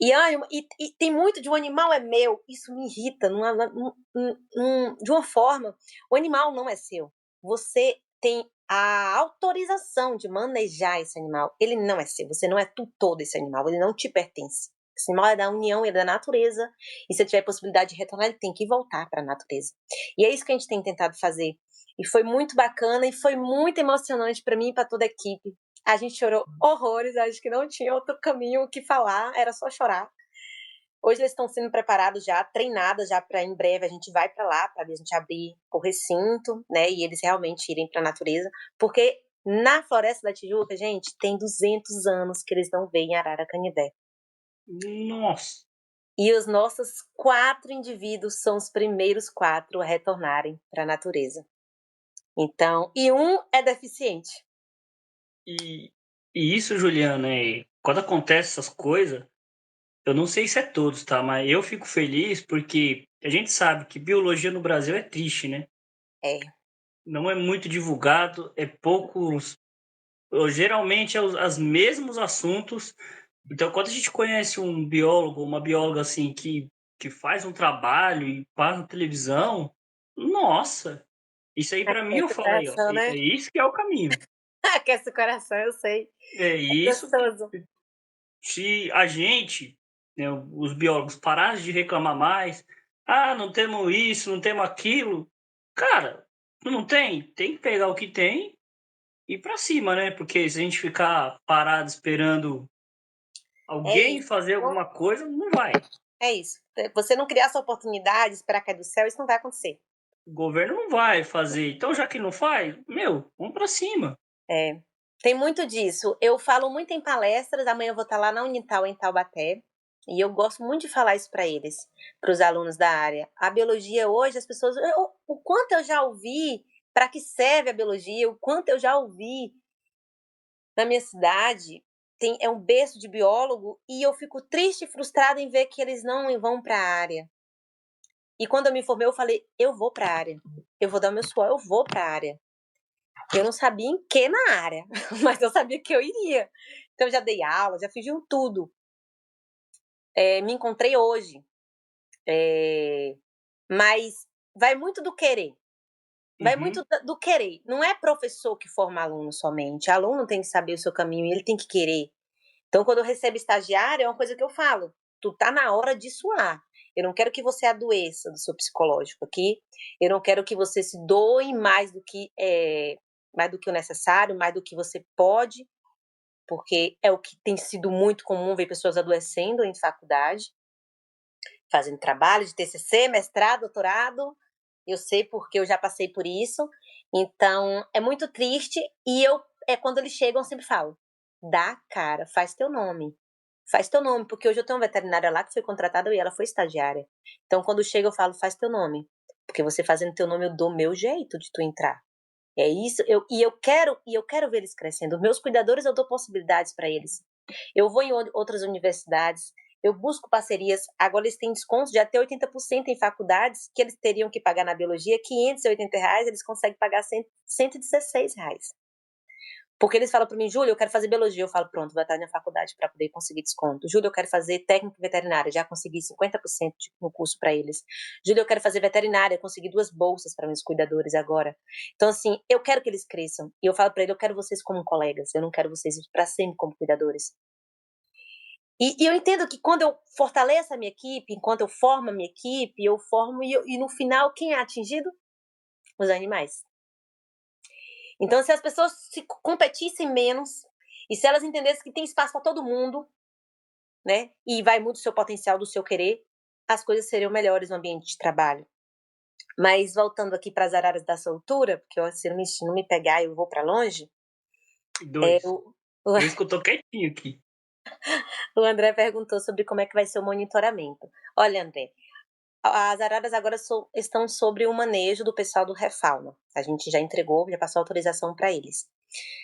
E tem muito de um animal é meu, isso me irrita de uma forma. O animal não é seu. Você tem a autorização de manejar esse animal. Ele não é seu. Você não é tutor desse animal. Ele não te pertence. Esse animal é da união, ele é da natureza. E se ele tiver possibilidade de retornar, ele tem que voltar para a natureza. E é isso que a gente tem tentado fazer. E foi muito bacana e foi muito emocionante para mim e para toda a equipe. A gente chorou horrores, acho que não tinha outro caminho o que falar, era só chorar. Hoje eles estão sendo preparados já, treinadas já para em breve a gente vai para lá, para a gente abrir o recinto, né? E eles realmente irem para a natureza, porque na Floresta da Tijuca, gente, tem 200 anos que eles não veem arara canidé.
Nossa!
E os nossos 4 indivíduos são os primeiros 4 a retornarem para a natureza. Então, e um é deficiente.
E, e isso, Juliana, quando acontece essas coisas, eu não sei se é todos, tá? Mas eu fico feliz porque a gente sabe que biologia no Brasil é triste, né?
É.
Não é muito divulgado, é poucos. Geralmente é os mesmos assuntos. Então, quando a gente conhece um biólogo, uma bióloga assim, que faz um trabalho e passa na televisão, nossa, isso aí para mim eu
Aquece o
falo aí, ó,
coração,
é
né?
isso que é o caminho.
Aquece o coração, eu sei.
É
É
isso que,
gostoso.
se a gente, né, os biólogos, parassem de reclamar mais, ah, não temos isso, não temos aquilo, cara, não tem, tem que pegar o que tem e ir para cima, né? Porque se a gente ficar parado esperando
É
alguém
isso.
fazer alguma coisa, não vai.
É isso. Você não criar essa oportunidade, esperar cair do céu, isso não vai acontecer.
O governo não vai fazer. Então, já que não faz, meu, vamos para cima.
É. Tem muito disso. Eu falo muito em palestras, amanhã eu vou estar lá na Unital, em Taubaté, e eu gosto muito de falar isso para eles, para os alunos da área. A biologia hoje, as pessoas, o quanto eu já ouvi, para que serve a biologia, o quanto eu já ouvi na minha cidade, é um berço de biólogo, e eu fico triste e frustrada em ver que eles não vão para a área. E quando eu me formei, eu falei, eu vou para a área. Eu vou dar o meu suor, eu vou para a área. Eu não sabia em que na área, mas eu sabia que eu iria. Então, eu já dei aula, já fiz de um tudo. Me encontrei hoje. Mas vai muito do querer. Vai
Uhum.
muito do querer. Não é professor que forma aluno somente. Aluno tem que saber o seu caminho e ele tem que querer. Então, quando eu recebo estagiário, é uma coisa que eu falo. Tu tá na hora de suar. Eu não quero que você adoeça do seu psicológico aqui. Eu não quero que você se doe mais do que o necessário, mais do que você pode, porque é o que tem sido muito comum ver pessoas adoecendo em faculdade, fazendo trabalho de TCC, mestrado, doutorado. Eu sei porque eu já passei por isso. Então, é muito triste e quando eles chegam, eu sempre falo: "Dá a cara, faz teu nome. Faz teu nome", porque hoje eu tenho uma veterinária lá que foi contratada e ela foi estagiária. Então, quando chega, eu falo: "Faz teu nome", porque você fazendo teu nome, eu dou meu jeito de tu entrar. É isso, eu quero ver eles crescendo. Meus cuidadores, eu dou possibilidades para eles. Eu vou em outras universidades, eu busco parcerias. Agora eles têm descontos de até 80% em faculdades que eles teriam que pagar na biologia, R$ 580, eles conseguem pagar R$ 116. Porque eles falam para mim, Júlia, eu quero fazer biologia. Eu falo, pronto, vai estar na faculdade para poder conseguir desconto. Júlia, eu quero fazer técnico veterinária. Já consegui 50% no curso para eles. Júlia, eu quero fazer veterinária. Consegui 2 bolsas para meus cuidadores agora. Então, assim, eu quero que eles cresçam. E eu falo para ele, eu quero vocês como colegas. Eu não quero vocês para sempre como cuidadores. E eu entendo que quando eu fortaleço a minha equipe, enquanto eu formo a minha equipe, eu formo e no final, quem é atingido? Os animais. Então, se as pessoas se competissem menos e se elas entendessem que tem espaço para todo mundo, né? E vai muito do seu potencial, do seu querer, as coisas seriam melhores no ambiente de trabalho. Mas voltando aqui para as araras da soltura, porque se não me pegar eu vou para longe, é,
Dois.
o, o,
Por isso que eu tô quietinho aqui.
o André perguntou sobre como é que vai ser o monitoramento. Olha, André, as araras agora estão sobre o manejo do pessoal do Refauna. A gente já entregou, já passou autorização para eles.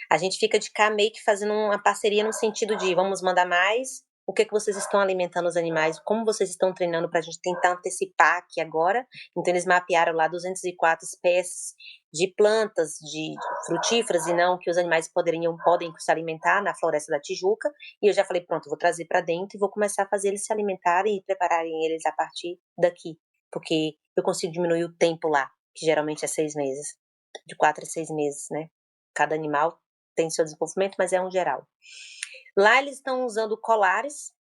A gente fica de cá meio que fazendo uma parceria no sentido de vamos mandar mais, o que vocês estão alimentando os animais, como vocês estão treinando para a gente tentar antecipar aqui agora. Então eles mapearam lá 204 espécies de plantas, de frutíferas e não que os animais podem se alimentar na Floresta da Tijuca. E eu já falei, pronto, vou trazer para dentro e vou começar a fazer eles se alimentarem e prepararem eles a partir daqui, porque eu consigo diminuir o tempo lá, que geralmente é 6 meses, de 4 a 6 meses, né? Cada animal tem seu desenvolvimento, mas é um geral. Lá eles estão usando colares,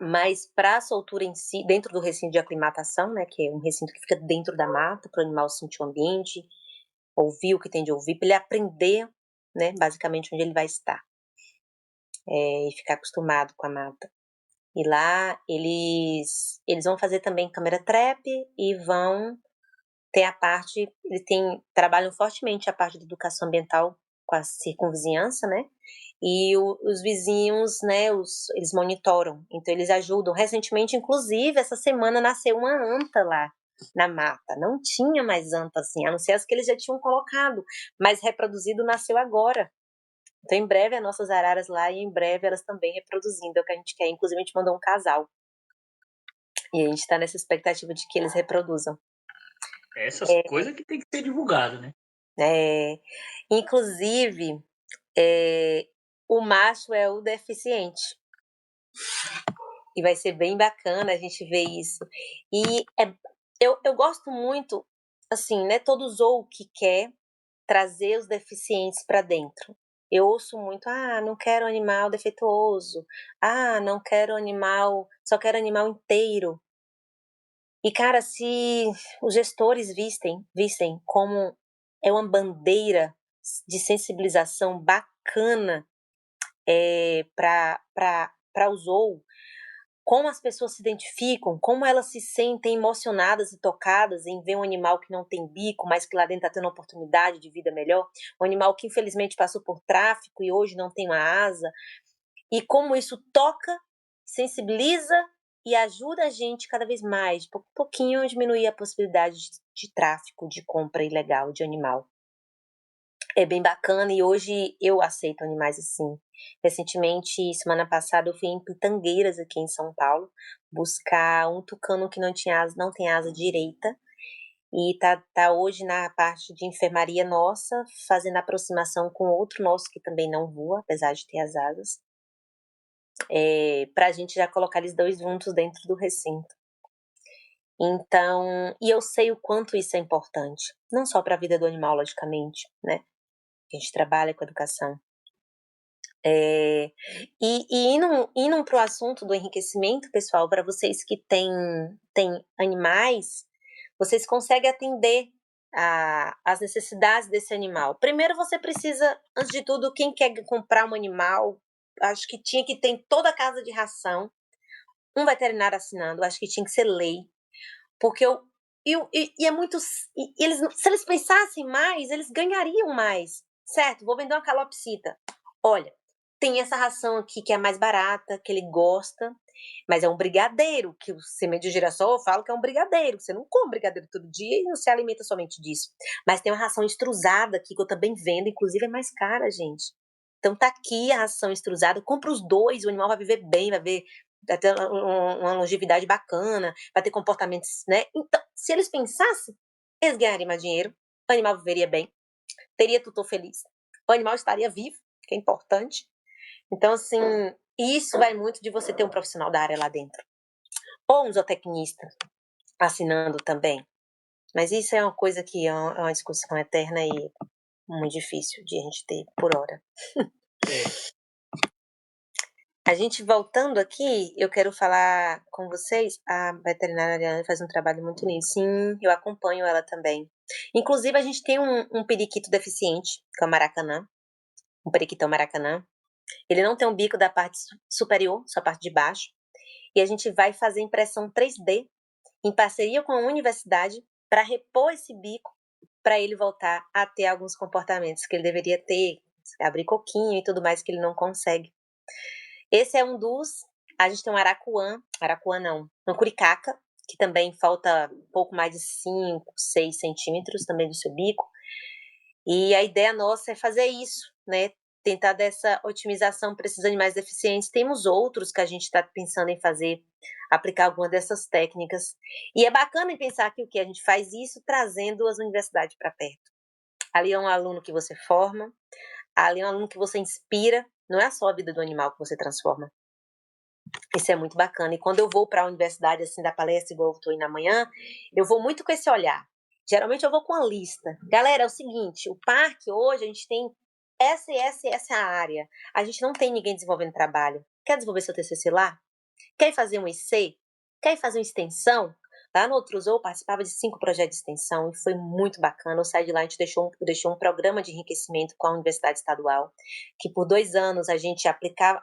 mas para a soltura em si, dentro do recinto de aclimatação, né, que é um recinto que fica dentro da mata, para o animal sentir o ambiente, ouvir o que tem de ouvir, para ele aprender, né, basicamente onde ele vai estar, e ficar acostumado com a mata. E lá eles vão fazer também câmera trap e vão ter a parte, trabalham fortemente a parte de educação ambiental com a circunvizinhança, né? E os vizinhos, né, eles monitoram, então eles ajudam. Recentemente, inclusive, essa semana nasceu uma anta lá na mata. Não tinha mais anta assim, a não ser as que eles já tinham colocado, mas reproduzido nasceu agora. Então, em breve, as nossas araras lá, e em breve elas também reproduzindo, é o que a gente quer. Inclusive, a gente mandou um casal. E a gente está nessa expectativa de que eles reproduzam.
Essas coisas que tem que ser divulgado, né?
Inclusive, o macho é o deficiente. E vai ser bem bacana a gente ver isso. E eu gosto muito, assim, né? Todo zoo que quer trazer os deficientes para dentro. Eu ouço muito, não quero animal defeituoso. Não quero animal, só quero animal inteiro. E, cara, se os gestores vissem como é uma bandeira de sensibilização bacana para o zoo, como as pessoas se identificam, como elas se sentem emocionadas e tocadas em ver um animal que não tem bico, mas que lá dentro está tendo uma oportunidade de vida melhor, um animal que infelizmente passou por tráfico e hoje não tem uma asa, e como isso toca, sensibiliza e ajuda a gente cada vez mais, de pouco a pouquinho, a diminuir a possibilidade de tráfico, de compra ilegal de animal. É bem bacana e hoje eu aceito animais assim. Recentemente, semana passada, eu fui em Pitangueiras, aqui em São Paulo, buscar um tucano que não tem asa direita. E tá hoje na parte de enfermaria nossa, fazendo aproximação com outro nosso que também não voa, apesar de ter as asas. Pra gente já colocar eles dois juntos dentro do recinto. Então, e eu sei o quanto isso é importante. Não só para a vida do animal, logicamente, né? A gente trabalha com educação. E indo para o assunto do enriquecimento, pessoal, para vocês que têm animais, vocês conseguem atender as necessidades desse animal. Primeiro você precisa, antes de tudo, quem quer comprar um animal, acho que tinha que ter em toda casa de ração, um veterinário assinando, acho que tinha que ser lei. Porque é muito. Se eles pensassem mais, eles ganhariam mais. Certo? Vou vender uma calopsita. Olha, tem essa ração aqui que é mais barata, que ele gosta, mas é um brigadeiro, que o semente de girassol eu falo que é um brigadeiro. Você não come brigadeiro todo dia e não se alimenta somente disso. Mas tem uma ração extrusada aqui que eu também vendo, inclusive é mais cara, gente. Então tá aqui a ração extrusada, compra os dois, o animal vai viver bem, vai ter uma longevidade bacana, vai ter comportamentos, né? Então, se eles pensassem, eles ganhariam mais dinheiro, o animal viveria bem, teria tutor feliz, o animal estaria vivo, que é importante. Então, assim, isso vai muito de você ter um profissional da área lá dentro. Ou um zootecnista assinando também. Mas isso é uma coisa que é uma discussão eterna e muito difícil de a gente ter por hora. A gente voltando aqui, eu quero falar com vocês, a veterinária Ariana faz um trabalho muito lindo. Sim, eu acompanho ela também. Inclusive, a gente tem um periquito deficiente, que é o Maracanã, um periquitão Maracanã. Ele não tem um bico da parte superior, só a parte de baixo. E a gente vai fazer impressão 3D, em parceria com a universidade, para repor esse bico, para ele voltar a ter alguns comportamentos que ele deveria ter, abrir coquinho e tudo mais que ele não consegue. Esse é um dos. A gente tem um aracuã não, um curicaca, que também falta um pouco mais de 5, 6 centímetros também do seu bico. E a ideia nossa é fazer isso, né? Tentar dessa otimização para esses animais deficientes. Temos outros que a gente está pensando em fazer, aplicar alguma dessas técnicas. E é bacana em pensar que o que a gente faz isso trazendo as universidades para perto. Ali é um aluno que você forma, ali é um aluno que você inspira, não é só a vida do animal que você transforma. Isso é muito bacana. E quando eu vou para a universidade, assim, da palestra, igual eu estou indo amanhã, eu vou muito com esse olhar. Geralmente eu vou com a lista. Galera, é o seguinte, o parque hoje a gente tem essa e essa e essa área. A gente não tem ninguém desenvolvendo trabalho. Quer desenvolver seu TCC lá? Quer fazer um IC? Quer fazer uma extensão? Lá no Outro Zoo eu participava de 5 projetos de extensão e foi muito bacana. Eu saí de lá, a gente deixou um programa de enriquecimento com a Universidade Estadual, que por 2 anos a gente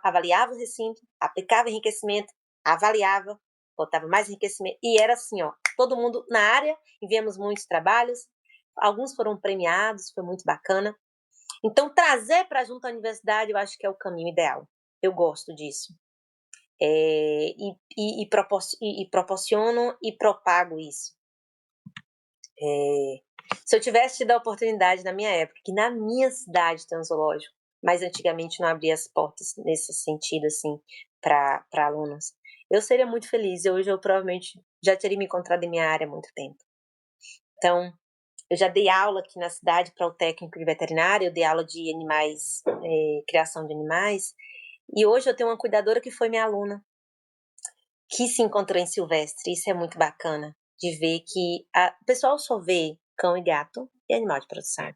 avaliava o recinto, aplicava enriquecimento avaliava, botava mais enriquecimento, e era assim, ó, todo mundo na área, enviamos muitos trabalhos, alguns foram premiados, foi muito bacana. Então, trazer para junto a universidade, eu acho que é o caminho ideal. Eu gosto disso. E proporciono e propago isso. Se eu tivesse tido a oportunidade na minha época, que na minha cidade tem um zoológico, mas antigamente não abria as portas nesse sentido, assim, para alunos, eu seria muito feliz. Hoje eu provavelmente já teria me encontrado em minha área há muito tempo. Então, eu já dei aula aqui na cidade para o técnico de veterinária, eu dei aula de animais, criação de animais, e hoje eu tenho uma cuidadora que foi minha aluna, que se encontrou em Silvestre. Isso é muito bacana, de ver que o pessoal só vê cão e gato e animal de produção.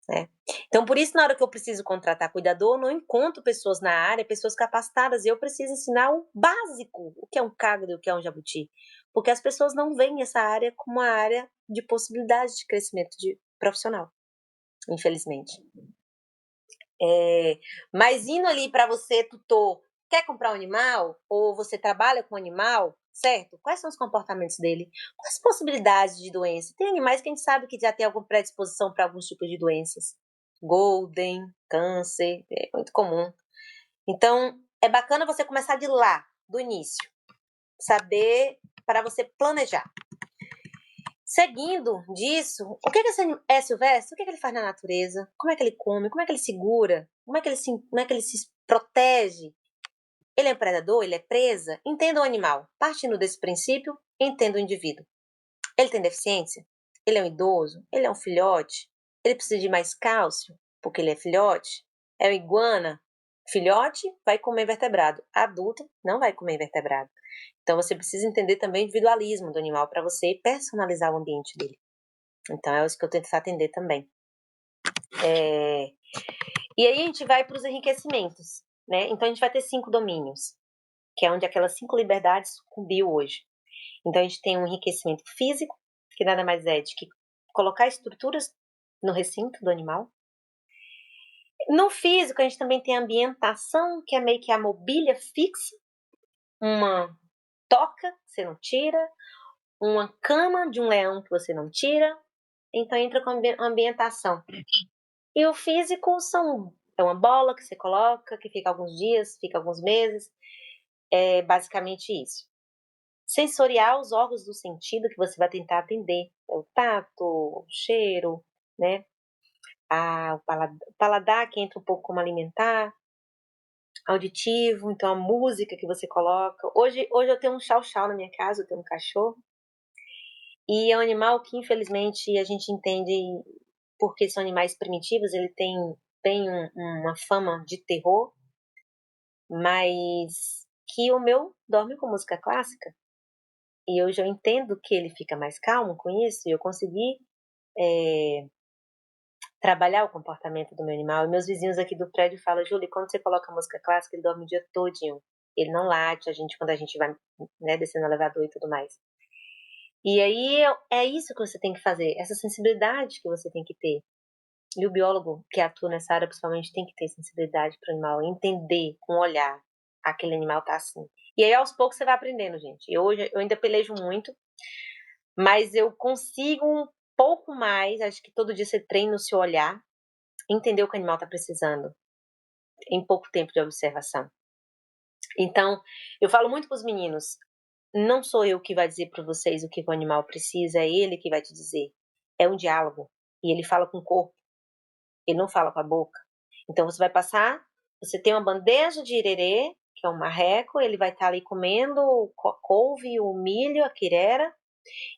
Né? Então, por isso, na hora que eu preciso contratar cuidador, eu não encontro pessoas na área, pessoas capacitadas, e eu preciso ensinar o básico, o que é um cágado e o que é um jabuti. Porque as pessoas não veem essa área como uma área de possibilidade de crescimento profissional, infelizmente. Mas indo ali para você, tutor, quer comprar um animal? Ou você trabalha com animal? Certo? Quais são os comportamentos dele? Quais as possibilidades de doença? Tem animais que a gente sabe que já tem alguma predisposição para alguns tipos de doenças. Golden, câncer, é muito comum. Então, é bacana você começar de lá, do início. Saber para você planejar. Seguindo disso, o que é silvestre? O que ele faz na natureza? Como é que ele come? Como é que ele segura? Como é que ele se protege? Ele é predador? Ele é presa? Entenda o animal. Partindo desse princípio, entenda o indivíduo. Ele tem deficiência? Ele é um idoso? Ele é um filhote? Ele precisa de mais cálcio porque ele é filhote? É uma iguana? Filhote vai comer vertebrado. Adulto não vai comer vertebrado. Então, você precisa entender também o individualismo do animal para você personalizar o ambiente dele. Então, é isso que eu tento atender também. E aí, a gente vai para os enriquecimentos. Né? Então, a gente vai ter 5 domínios, que é onde aquelas 5 liberdades sucumbiu hoje. Então, a gente tem um enriquecimento físico, que nada mais é de que colocar estruturas no recinto do animal. No físico, a gente também tem a ambientação, que é meio que a mobília fixa, uma toca que você não tira, uma cama de um leão que você não tira. Então, entra com a ambientação. E o físico é uma bola que você coloca, que fica alguns dias, fica alguns meses. É basicamente isso. Sensorial, os órgãos do sentido que você vai tentar atender. É o tato, o cheiro, né? O paladar, que entra um pouco como alimentar. Auditivo, então a música que você coloca. Hoje eu tenho um chau-chau na minha casa, eu tenho um cachorro. E é um animal que, infelizmente, a gente entende porque são animais primitivos, ele tem uma fama de terror, mas que o meu dorme com música clássica. E hoje eu entendo que ele fica mais calmo com isso, e eu consegui trabalhar o comportamento do meu animal. E meus vizinhos aqui do prédio falam: Júlia, quando você coloca música clássica, ele dorme o dia todinho. Ele não late quando a gente vai, né, descendo no elevador e tudo mais. E aí é isso que você tem que fazer, essa sensibilidade que você tem que ter. E o biólogo que atua nessa área, principalmente, tem que ter sensibilidade para o animal, entender com o olhar aquele animal tá assim. E aí, aos poucos, você vai aprendendo, gente. E hoje eu ainda pelejo muito, mas eu consigo um pouco mais. Acho que todo dia você treina o seu olhar, entender o que o animal tá precisando em pouco tempo de observação. Então, eu falo muito para os meninos: não sou eu que vai dizer para vocês o que o animal precisa, é ele que vai te dizer. É um diálogo. E ele fala com o corpo, ele não fala com a boca. Então, você vai passar, você tem uma bandeja de irerê, que é um marreco, ele vai estar ali comendo a couve, o milho, a quirera,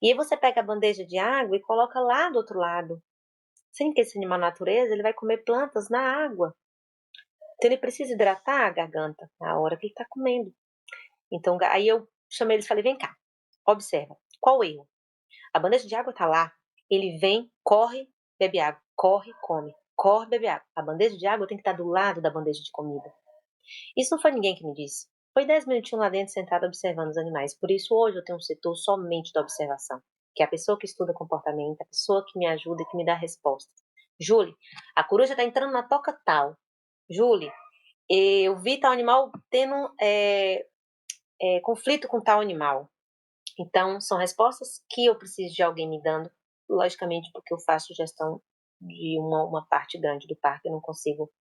e aí você pega a bandeja de água e coloca lá do outro lado. Sem que esse animal natureza, ele vai comer plantas na água. Então, ele precisa hidratar a garganta na hora que ele está comendo. Então, aí eu chamei eles e falei: vem cá, observa, qual o erro? A bandeja de água está lá, ele vem, corre, bebe água, corre, come, corre, bebe água. A bandeja de água tem que estar do lado da bandeja de comida. Isso não foi ninguém que me disse. Foi 10 minutinhos lá dentro sentado observando os animais. Por isso hoje eu tenho um setor somente da observação, que é a pessoa que estuda comportamento, a pessoa que me ajuda e que me dá respostas. Júlia, a coruja está entrando na toca tal. Júlia, eu vi tal animal tendo conflito com tal animal. Então, são respostas que eu preciso de alguém me dando, logicamente, porque eu faço gestão de uma parte grande do parque, eu não consigo,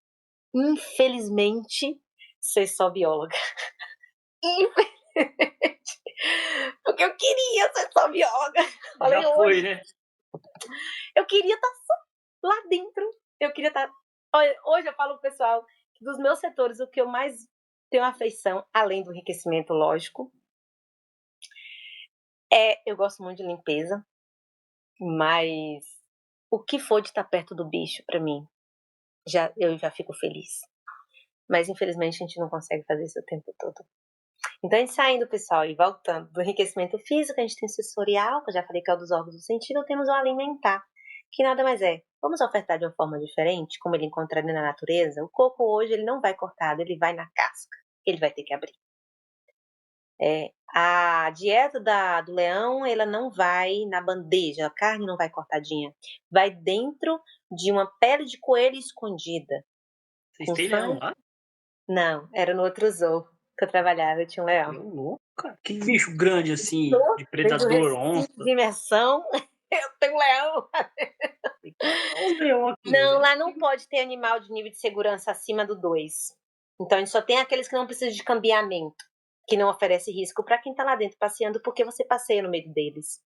infelizmente, ser só bióloga. Infelizmente. Porque eu queria ser só bióloga. Falei
Já foi,
hoje.
né?
Eu queria estar só lá dentro. Eu queria estar. Olha, hoje eu falo pro pessoal que dos meus setores, o que eu mais tenho afeição, além do enriquecimento, lógico, eu gosto muito de limpeza, mas o que for de estar perto do bicho, pra mim, eu já fico feliz. Mas infelizmente a gente não consegue fazer isso o tempo todo. Então, a gente saindo, pessoal, e voltando do enriquecimento físico, a gente tem o sensorial, que eu já falei que é o dos órgãos do sentido, temos o alimentar, que nada mais é. Vamos ofertar de uma forma diferente, como ele encontraria na natureza. O coco hoje ele não vai cortado, ele vai na casca. Ele vai ter que abrir. A dieta do leão, ela não vai na bandeja, a carne não vai cortadinha. Vai dentro de uma pele de coelho escondida.
Vocês
Com
têm leão
sangue?
lá?
Não, era no outro zoo que eu trabalhava, eu tinha um leão.
Eu louco, cara. Que bicho grande assim,
Tô
de
dentro do
predador,
recinto
onça.
de imersão, eu tenho um leão.
Olha o leão aqui,
Não,
velho.
lá não pode ter animal de nível de segurança acima do 2. Então, a gente só tem aqueles que não precisam de cambiamento, que não oferece risco para quem está lá dentro passeando, porque você passeia no meio deles,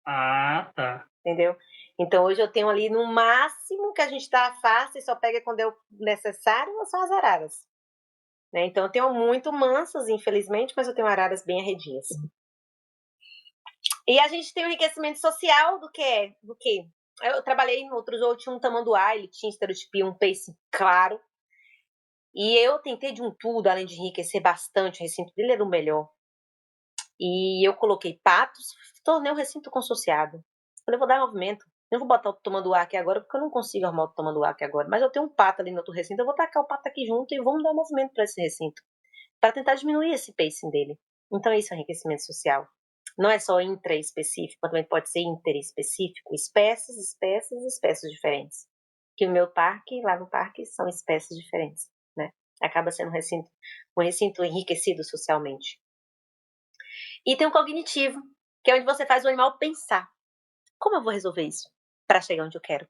Ah, tá.
entendeu? Então, hoje eu tenho ali, no máximo que a gente está afasta e só pega quando é necessário, são as araras. Né? Então, eu tenho muito mansas, infelizmente, mas eu tenho araras bem arredias. E a gente tem o enriquecimento social do que? Eu trabalhei em outros, eu tinha um tamanduá, ele tinha estereotipia, um pace claro. E eu tentei de um tudo, além de enriquecer bastante o recinto dele, era o melhor. E eu coloquei patos, tornei o recinto consociado. Falei, vou dar movimento. Eu não vou botar o tamanduá aqui agora, porque eu não consigo arrumar o tamanduá aqui agora. Mas eu tenho um pato ali no outro recinto, eu vou tacar o pato aqui junto e vamos dar movimento para esse recinto. Para tentar diminuir esse pacing dele. Então, isso é enriquecimento social. Não é só intraespecífico, também pode ser interespecífico. Espécies diferentes. Que o meu parque, lá no parque, são espécies diferentes, né? Acaba sendo um recinto enriquecido socialmente. E tem o cognitivo, que é onde você faz o animal pensar. Como eu vou resolver isso para chegar onde eu quero?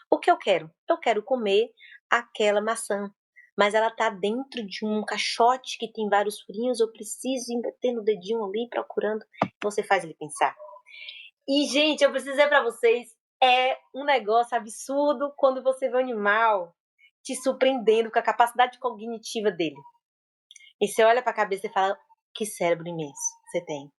O que eu quero? Eu quero comer aquela maçã, mas ela tá dentro de um caixote que tem vários furinhos, eu preciso ir metendo o dedinho ali procurando. Você faz ele pensar. E, gente, eu preciso dizer para vocês, é um negócio absurdo quando você vê o animal te surpreendendo com a capacidade cognitiva dele. E você olha para a cabeça e fala, que cérebro imenso você tem.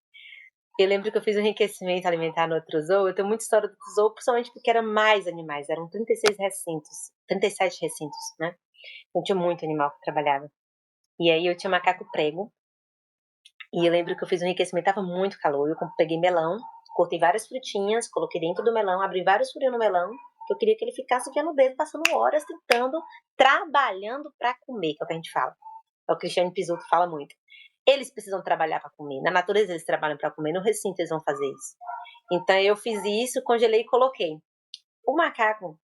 Eu lembro que eu fiz um enriquecimento alimentar no outro zoo. Eu tenho muita história do zoo, principalmente porque eram mais animais. Eram 36 recintos, 37 recintos, né? Então tinha muito animal que trabalhava. E aí eu tinha macaco prego. E eu lembro que eu fiz um enriquecimento, tava muito calor. Eu peguei melão, cortei várias frutinhas, coloquei dentro do melão, abri vários furinhos no melão. Que eu queria que ele ficasse vendo o dedo, passando horas tentando, trabalhando para comer, que é o que a gente fala. É o Cristiano Pisuto fala muito. Eles precisam trabalhar para comer. Na natureza eles trabalham para comer, no recinto eles vão fazer isso. Então eu fiz isso, congelei e coloquei. O macaco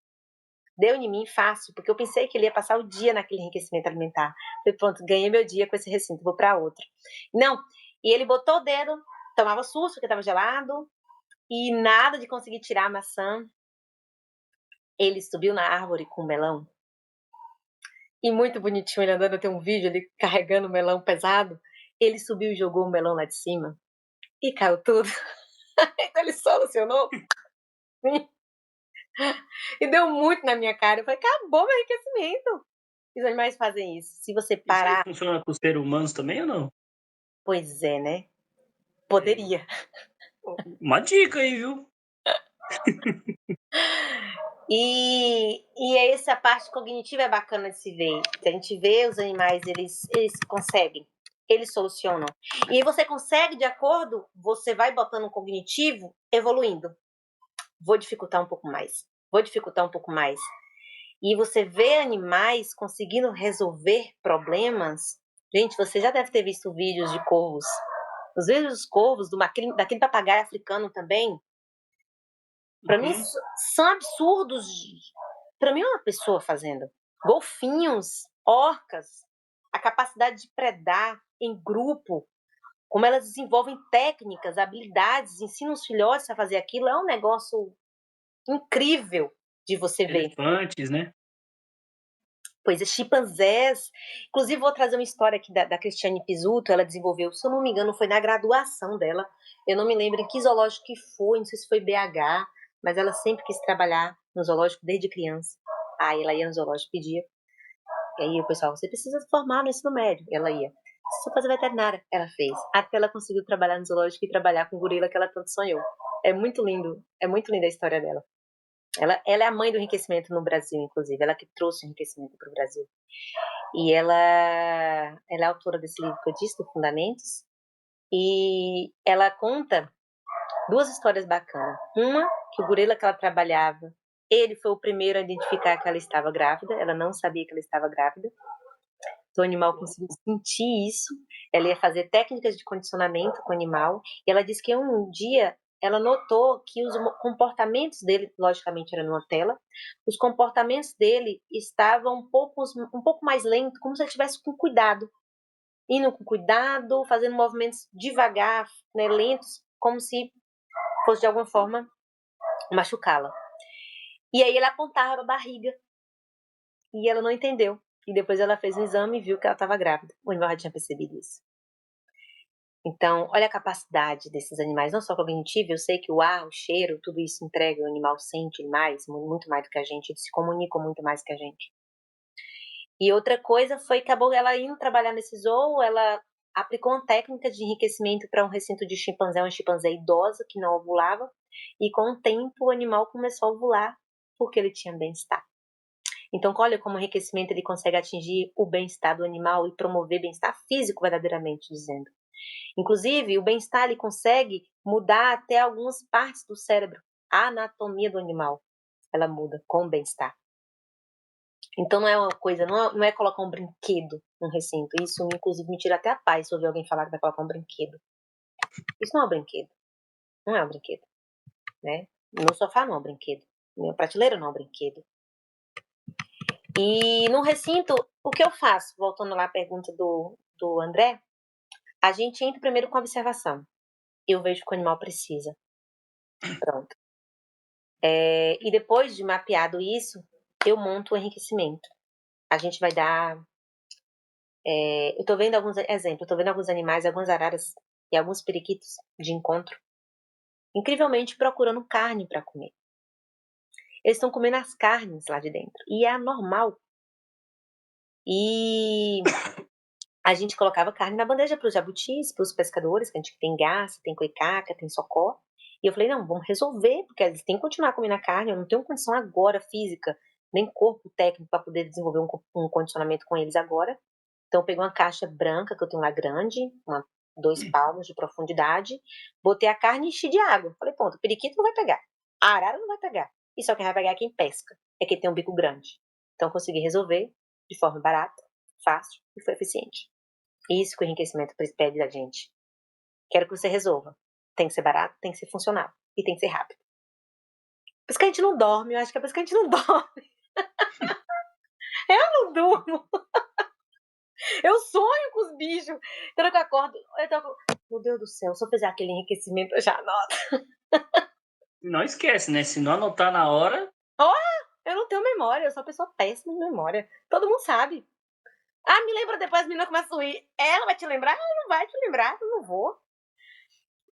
deu em mim fácil, porque eu pensei que ele ia passar o dia naquele enriquecimento alimentar. Falei, pronto, ganhei meu dia com esse recinto, vou para outro. Não, e ele botou o dedo, tomava susto porque estava gelado, e nada de conseguir tirar a maçã. Ele subiu na árvore com o melão. E muito bonitinho ele andando, tem um vídeo ele carregando o melão pesado. Ele subiu e jogou o melão lá de cima. E caiu tudo. Então ele solucionou. Sim. E deu muito na minha cara. Eu falei, acabou meu enriquecimento. Os animais fazem isso. Se você
Isso aí
parar.
funciona com os seres humanos também ou não?
Pois é, né?
É,
Poderia.
uma dica aí, viu?
E essa parte cognitiva é bacana de se ver. A gente vê os animais, eles conseguem. Eles solucionam. E você consegue, de acordo, você vai botando o cognitivo, evoluindo. Vou dificultar um pouco mais. Vou dificultar um pouco mais. E você vê animais conseguindo resolver problemas. Gente, você já deve ter visto vídeos de corvos. Os vídeos dos corvos, daquele papagaio africano também, para mim são absurdos. Para mim é uma pessoa fazendo. Golfinhos, orcas. a capacidade de predar em grupo, como elas desenvolvem técnicas, habilidades, ensinam os filhotes a fazer aquilo, é um negócio incrível de você ver.
Elefantes, né?
Pois é, chimpanzés. Inclusive, vou trazer uma história aqui da Cristiane Pisuto. Ela desenvolveu, se eu não me engano, foi na graduação dela. Eu não me lembro em que zoológico que foi, não sei se foi BH, mas ela sempre quis trabalhar no zoológico desde criança. Aí ela ia no zoológico, pedia. E aí o pessoal, você precisa se formar no ensino médio. Ela ia. Precisa fazer veterinária. Ela fez. Até ela conseguiu trabalhar no zoológico e trabalhar com o gorila que ela tanto sonhou. É muito lindo. É muito linda a história dela. Ela é a mãe do enriquecimento no Brasil, inclusive. Ela que trouxe o enriquecimento para o Brasil. E ela é autora desse livro que eu disse, do Fundamentos. E ela conta duas histórias bacanas. Uma, que o gorila que ela trabalhava, ele foi o primeiro a identificar que ela estava grávida. Ela não sabia que ela estava grávida. Então o animal conseguiu sentir isso. Ela ia fazer técnicas de condicionamento com o animal. E ela disse que um dia ela notou que os comportamentos dele, logicamente era numa tela, os comportamentos dele estavam um pouco mais lentos, como se ele estivesse com cuidado. Indo com cuidado, fazendo movimentos devagar, né, lentos, como se fosse de alguma forma machucá-la. E aí ele apontava a barriga. E ela não entendeu. E depois ela fez um exame e viu que ela estava grávida. O animal já tinha percebido isso. Então, olha a capacidade desses animais, não só cognitiva, eu sei que o ar, o cheiro, tudo isso entrega, o animal sente mais, muito mais do que a gente, eles se comunicam muito mais que a gente. E outra coisa foi que acabou ela indo trabalhar nesse zoo, ela aplicou uma técnica de enriquecimento para um recinto de chimpanzé, uma chimpanzé idosa que não ovulava, e com o tempo o animal começou a ovular porque ele tinha bem-estar. Então, olha como o enriquecimento ele consegue atingir o bem-estar do animal e promover bem-estar físico, verdadeiramente dizendo. Inclusive, o bem-estar ele consegue mudar até algumas partes do cérebro. A anatomia do animal, ela muda com o bem-estar. Então, não é uma coisa, não é colocar um brinquedo num recinto. Isso, inclusive, me tira até a paz se ouvir alguém falar que vai colocar um brinquedo. Isso não é um brinquedo. Não é um brinquedo. Né? No sofá não é um brinquedo. Minha prateleira não é um brinquedo. E no recinto, o que eu faço? Voltando lá à pergunta do André, a gente entra primeiro com a observação. Eu vejo que o animal precisa. Pronto. E depois de mapeado isso, eu monto o enriquecimento. A gente vai dar... eu tô vendo alguns exemplos. Eu tô vendo alguns animais, algumas araras e alguns periquitos de encontro, incrivelmente procurando carne para comer. Eles estão comendo as carnes lá de dentro. E é anormal. E a gente colocava carne na bandeja para os jabutis, para os pescadores, que a gente tem garça, tem coicaca, tem socó. E eu falei, não, vamos resolver, porque eles têm que continuar comendo a carne, eu não tenho condição agora física, nem corpo técnico para poder desenvolver um condicionamento com eles agora. Então eu peguei uma caixa branca, que eu tenho lá grande, 2 palmos de profundidade, botei a carne e enchi de água. Falei, ponto, o periquito não vai pegar, a arara não vai pegar, e só quem vai pegar é quem pesca, é quem tem um bico grande. Então eu consegui resolver de forma barata, fácil e foi eficiente. Isso que o enriquecimento pede da gente. Quero que você resolva. Tem que ser barato, tem que ser funcional e tem que ser rápido. Por isso que a gente não dorme, eu acho que é por isso que a gente não dorme. Eu não durmo. Eu sonho com os bichos. Então eu acordo, meu Deus do céu, se eu fizer aquele enriquecimento, eu já anoto.
Não esquece, né? Se não anotar na hora...
Eu não tenho memória, eu sou uma pessoa péssima de memória. Todo mundo sabe. Me lembra depois, a menina começa a sorrir. Ela vai te lembrar? Ela não vai te lembrar, eu não vou.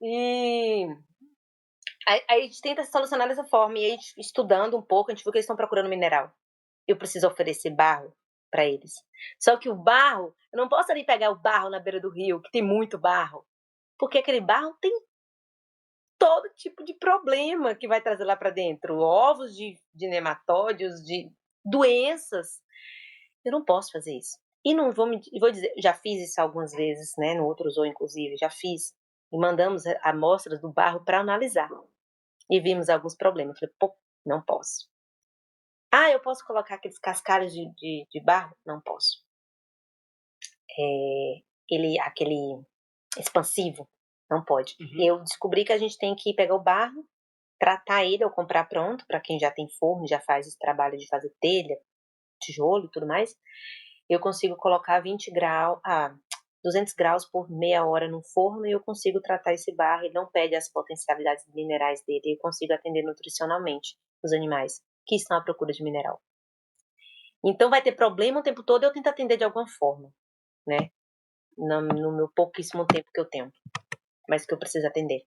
E aí a gente tenta solucionar dessa forma. E aí, estudando um pouco, a gente viu que eles estão procurando mineral. Eu preciso oferecer barro para eles. Só que o barro, eu não posso ali pegar o barro na beira do rio, que tem muito barro. Porque aquele barro tem todo tipo de problema que vai trazer lá para dentro. Ovos de nematóides, de doenças. Eu não posso fazer isso. E não vou dizer, já fiz isso algumas vezes, né? No outro zoo, inclusive, já fiz. E mandamos amostras do barro para analisar. E vimos alguns problemas. Eu falei, pô, não posso. Eu posso colocar aqueles cascalhos de barro? Não posso. Aquele expansivo? Não pode.
Uhum.
Eu descobri que a gente tem que pegar o barro, tratar ele ou comprar pronto, para quem já tem forno, já faz esse trabalho de fazer telha, tijolo e tudo mais. eu consigo colocar 200 graus por meia hora no forno e eu consigo tratar esse barro, ele não perde as potencialidades minerais dele, eu consigo atender nutricionalmente os animais que estão à procura de mineral. Então vai ter problema o tempo todo, eu tento atender de alguma forma, né? No meu pouquíssimo tempo que eu tenho, mas que eu preciso atender.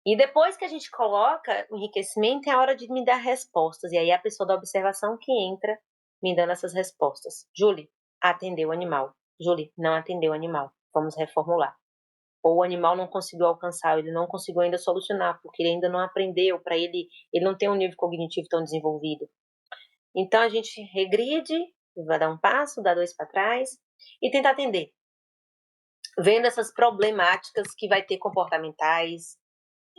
E depois que a gente coloca o enriquecimento, é a hora de me dar respostas. E aí a pessoa da observação que entra me dando essas respostas. Julie, atendeu o animal. Julie, não atendeu o animal. Vamos reformular. Ou o animal não conseguiu alcançar, ele não conseguiu ainda solucionar, porque ele ainda não aprendeu, para ele não tem um nível cognitivo tão desenvolvido. Então a gente regride, vai dar um passo, dá 2 para trás e tenta atender. Vendo essas problemáticas que vai ter comportamentais.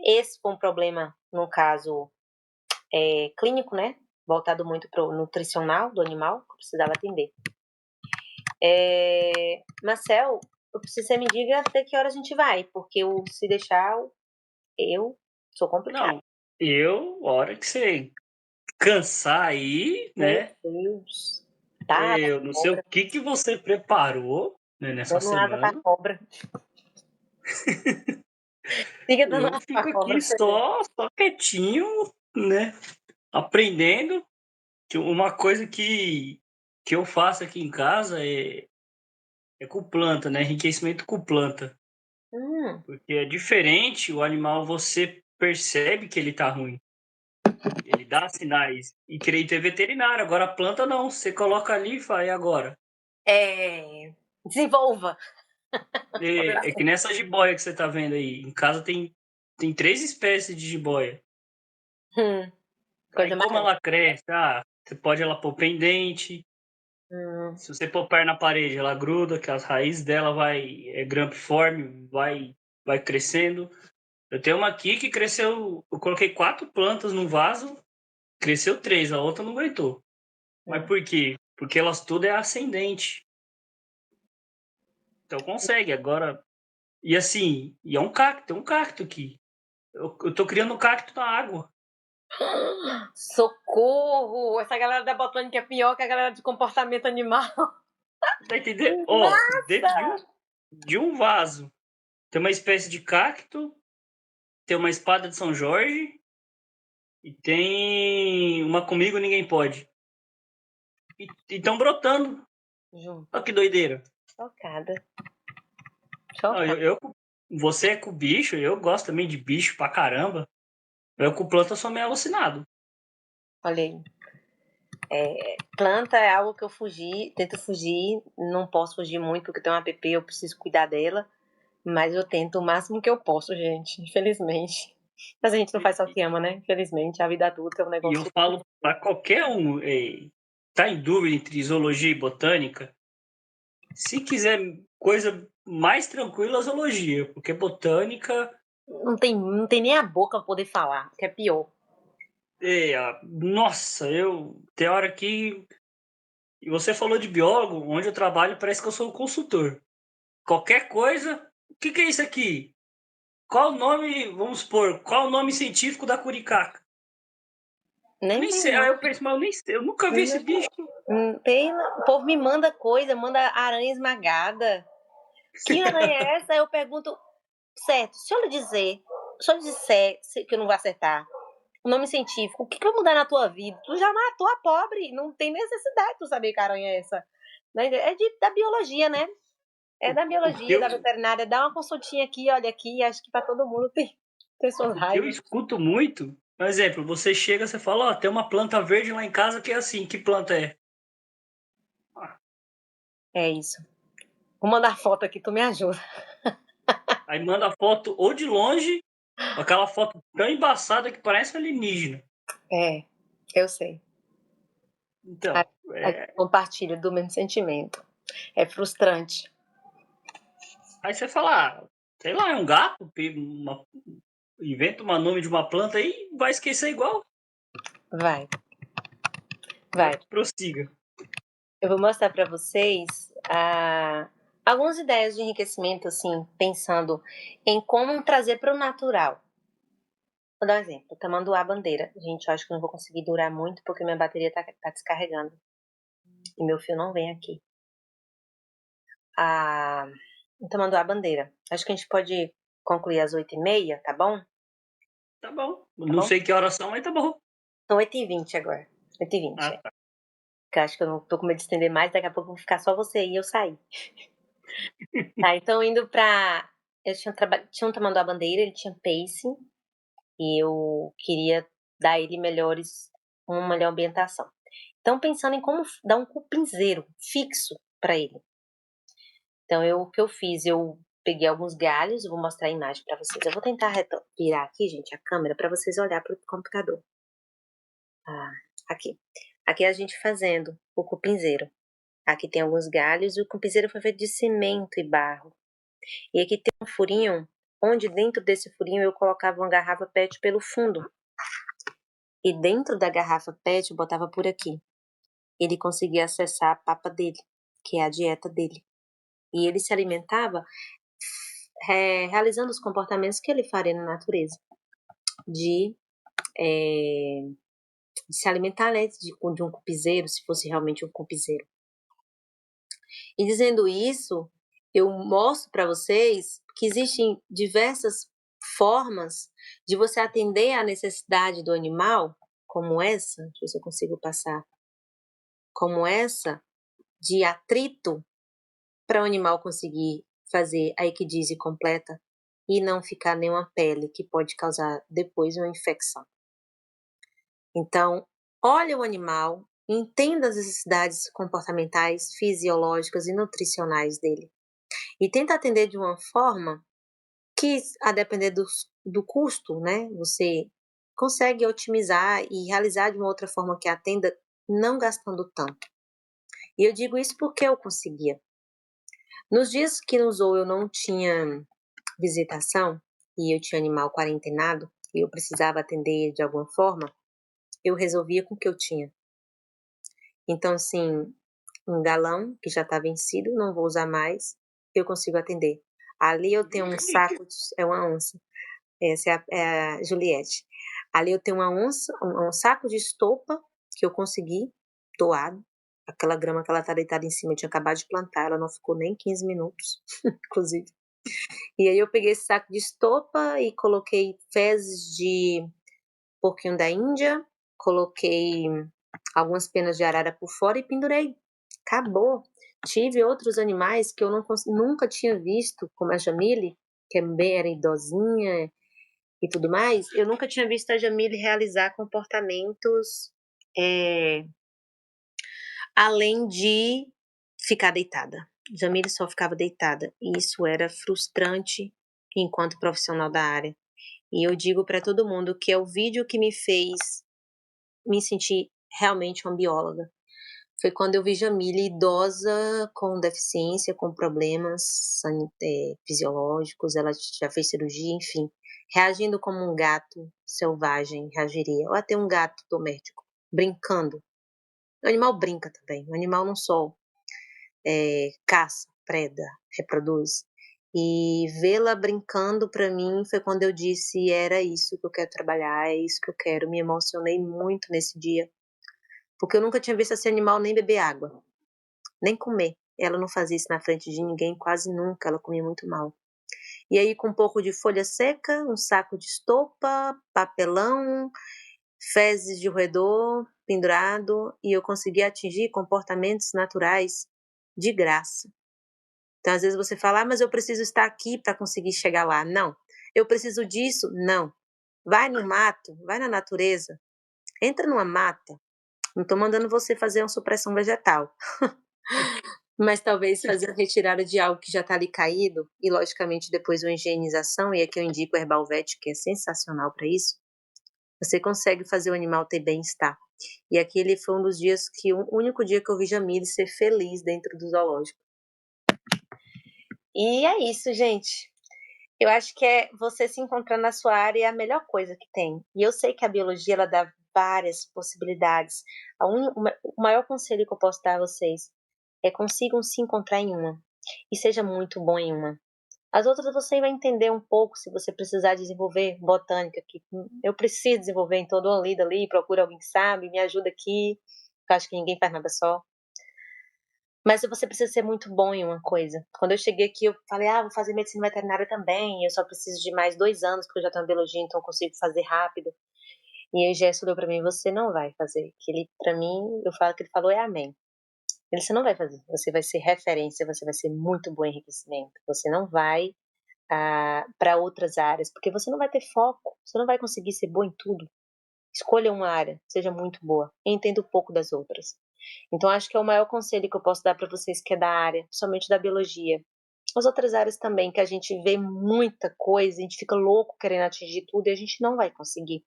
Esse foi um problema, no caso, clínico, né? Voltado muito para o nutricional do animal, que eu precisava atender. Marcel, eu preciso que você me diga até que hora a gente vai, porque se deixar, eu sou complicado.
Não, a hora que você cansar aí, né?
Meu Deus. Tá,
Eu não sei o que você preparou, né, nessa
dando asa pra
semana.
cobra. Siga dando
Eu
asa pra
fico
cobra.
aqui só quietinho, né? Aprendendo. Uma coisa que eu faço aqui em casa é com planta, né? Enriquecimento com planta. Porque é diferente, o animal você percebe que ele tá ruim. Ele dá sinais. E creio ter veterinário. Agora a planta não. Você coloca ali e fala, e agora?
Desenvolva.
É que nessa jiboia que você tá vendo aí. Em casa tem 3 espécies de jiboia. Aí
Coisa
como
mais.
ela cresce, você pode ela pôr pendente. Se você pôr perna na parede, ela gruda, que as raízes dela é grampiforme, vai crescendo. Eu tenho uma aqui que cresceu, eu coloquei 4 plantas num vaso, cresceu 3, a outra não aguentou. Mas por quê? Porque elas tudo é ascendente. Então consegue. Agora, e assim, e é um cacto aqui. Eu tô criando um cacto na água.
Socorro! Essa galera da botânica é pior que a galera de comportamento animal.
Tá entendendo? Ó, dentro de um vaso tem uma espécie de cacto, tem uma espada de São Jorge e tem uma Comigo Ninguém Pode. E estão brotando.
Junto.
Olha que doideira.
Chocada.
Não, você é com bicho, eu gosto também de bicho pra caramba. Eu com planta sou meio alucinado.
Olha aí. Planta é algo que eu tento fugir, não posso fugir muito porque tem uma app, eu preciso cuidar dela, mas eu tento o máximo que eu posso, gente, infelizmente. Mas a gente não faz só o que ama, né? Infelizmente, a vida adulta é um
E eu
negócio.
falo pra qualquer um, tá em dúvida entre zoologia e botânica, se quiser coisa mais tranquila, zoologia, porque botânica
Não tem nem a boca pra poder falar, que é pior.
nossa, tem hora que e você falou de biólogo, onde eu trabalho parece que eu sou um consultor. Qualquer coisa, o que é isso aqui? Qual o nome, vamos supor, qual o nome científico da curicaca? Eu
Nem
nem
tem,
sei,
não.
aí eu penso, mas eu nem sei, eu nunca vi esse bicho.
O povo me manda coisa, manda aranha esmagada. Que aranha é essa? Eu pergunto, certo, se eu lhe disser que eu não vou acertar o nome científico, o que vai mudar na tua vida? Tu já matou a pobre, não tem necessidade de tu saber que aranha é essa. Da biologia, né? É da biologia, da veterinária. Dá uma consultinha aqui, olha aqui, acho que pra todo mundo tem suas
O que eu
raivas.
escuto muito, por exemplo, você chega, você fala, ó, tem uma planta verde lá em casa que é assim, que planta é?
É isso. Vou mandar foto aqui, tu me ajuda.
Aí manda a foto ou de longe, aquela foto tão embaçada que parece alienígena.
Eu sei.
Então,
A gente compartilha do mesmo sentimento. É frustrante.
aí você fala, sei lá, é um gato, inventa um nome de uma planta aí, vai esquecer igual.
Vai.
Mas prossiga.
Eu vou mostrar para vocês algumas ideias de enriquecimento, assim, pensando em como trazer para o natural. Vou dar um exemplo. Tamanduá bandeira. Gente, eu acho que não vou conseguir durar muito porque minha bateria tá descarregando. E meu fio não vem aqui. em Tamanduá-Bandeira. Acho que a gente pode concluir às 8h30, tá bom?
Tá bom. Não sei que horas são, mas tá bom.
São 8h20 agora. 8h20.
Ah, tá.
Porque eu acho que eu não tô com medo de estender mais, daqui a pouco eu vou ficar só você e eu sair. Tá, então indo pra... Eu tinha um Tamanduá-Bandeira, ele tinha pacing, e eu queria dar ele uma melhor ambientação. Então, pensando em como dar um cupinzeiro fixo para ele. Então, o que eu fiz? Eu peguei alguns galhos, eu vou mostrar a imagem para vocês. Eu vou tentar virar aqui, gente, a câmera, para vocês olhar para o computador. Aqui. Aqui é a gente fazendo o cupinzeiro. Aqui tem alguns galhos e o cupinzeiro foi feito de cimento e barro. E aqui tem um furinho, onde dentro desse furinho eu colocava uma garrafa PET pelo fundo. E dentro da garrafa PET eu botava por aqui. Ele conseguia acessar a papa dele, que é a dieta dele. E ele se alimentava realizando os comportamentos que ele faria na natureza. De se alimentar, né, de um cupizeiro, se fosse realmente um cupizeiro. E dizendo isso, eu mostro para vocês que existem diversas formas de você atender à necessidade do animal, como essa, deixa eu ver se eu consigo passar, como essa, de atrito, para o animal conseguir fazer a equidise completa e não ficar nenhuma pele que pode causar depois uma infecção. Então, olhe o animal, entenda as necessidades comportamentais, fisiológicas e nutricionais dele. E tenta atender de uma forma que, a depender do custo, né, você consegue otimizar e realizar de uma outra forma que atenda, não gastando tanto. E eu digo isso porque eu conseguia. Nos dias que no zoo eu não tinha visitação e eu tinha animal quarentenado e eu precisava atender de alguma forma, eu resolvia com o que eu tinha. Então, assim, um galão que já está vencido, não vou usar mais, eu consigo atender. Ali eu tenho um saco, é uma onça, essa é a Juliette. Ali eu tenho uma onça, um saco de estopa que eu consegui, doado. Aquela grama que ela está deitada em cima, eu tinha acabado de plantar, ela não ficou nem 15 minutos, inclusive. E aí eu peguei esse saco de estopa e coloquei fezes de porquinho da Índia, coloquei algumas penas de arara por fora e pendurei. Acabou. Tive outros animais que eu nunca tinha visto, como a Jamile, que era idosinha e tudo mais. Eu nunca tinha visto a Jamile realizar comportamentos além de ficar deitada. Jamile só ficava deitada e isso era frustrante enquanto profissional da área. E eu digo para todo mundo que é o vídeo que me fez me sentir realmente uma bióloga. Foi quando eu vi Jamile idosa, com deficiência, com problemas fisiológicos, ela já fez cirurgia, enfim, reagindo como um gato selvagem reagiria, ou até um gato doméstico, brincando. O animal brinca também, o animal não só caça, preda, reproduz. E vê-la brincando para mim foi quando eu disse, era isso que eu quero trabalhar, é isso que eu quero. Me emocionei muito nesse dia, porque eu nunca tinha visto esse animal nem beber água, nem comer. Ela não fazia isso na frente de ninguém, quase nunca, ela comia muito mal. E aí, com um pouco de folha seca, um saco de estopa, papelão, fezes de roedor pendurado, e eu consegui atingir comportamentos naturais de graça. Então, às vezes você fala, mas eu preciso estar aqui para conseguir chegar lá. Não. Eu preciso disso? Não. Vai no mato, vai na natureza, entra numa mata. Não estou mandando você fazer uma supressão vegetal. Mas talvez fazer a retirada de algo que já está ali caído, e logicamente depois uma higienização, e aqui eu indico o Herbalvet, que é sensacional para isso, você consegue fazer o animal ter bem-estar. E aquele foi um dos dias o único dia que eu vi Jamile ser feliz dentro do zoológico. E é isso, gente. Eu acho que você se encontrar na sua área é a melhor coisa que tem. E eu sei que a biologia ela dá várias possibilidades. O maior conselho que eu posso dar a vocês é consigam se encontrar em uma e seja muito bom em uma. As outras você vai entender um pouco se você precisar desenvolver botânica, que eu preciso desenvolver, então eu dou uma lida ali, procuro alguém que sabe, me ajuda aqui, porque eu acho que ninguém faz nada só. Mas você precisa ser muito bom em uma coisa. Quando eu cheguei aqui, eu falei: "Ah, vou fazer medicina veterinária também, eu só preciso de mais 2 anos, porque eu já tenho biologia, então eu consigo fazer rápido". E aí o Gerson olhou pra mim: "Você não vai fazer", que ele pra mim, eu falo que ele falou é amém. Ele: "Você não vai fazer, você vai ser referência, você vai ser muito bom em enriquecimento, você não vai, pra outras áreas, porque você não vai ter foco, você não vai conseguir ser bom em tudo. Escolha uma área, seja muito boa, e entenda um pouco das outras". Então acho que é o maior conselho que eu posso dar para vocês que é da área, principalmente da biologia. As outras áreas também, que a gente vê muita coisa, a gente fica louco querendo atingir tudo e a gente não vai conseguir.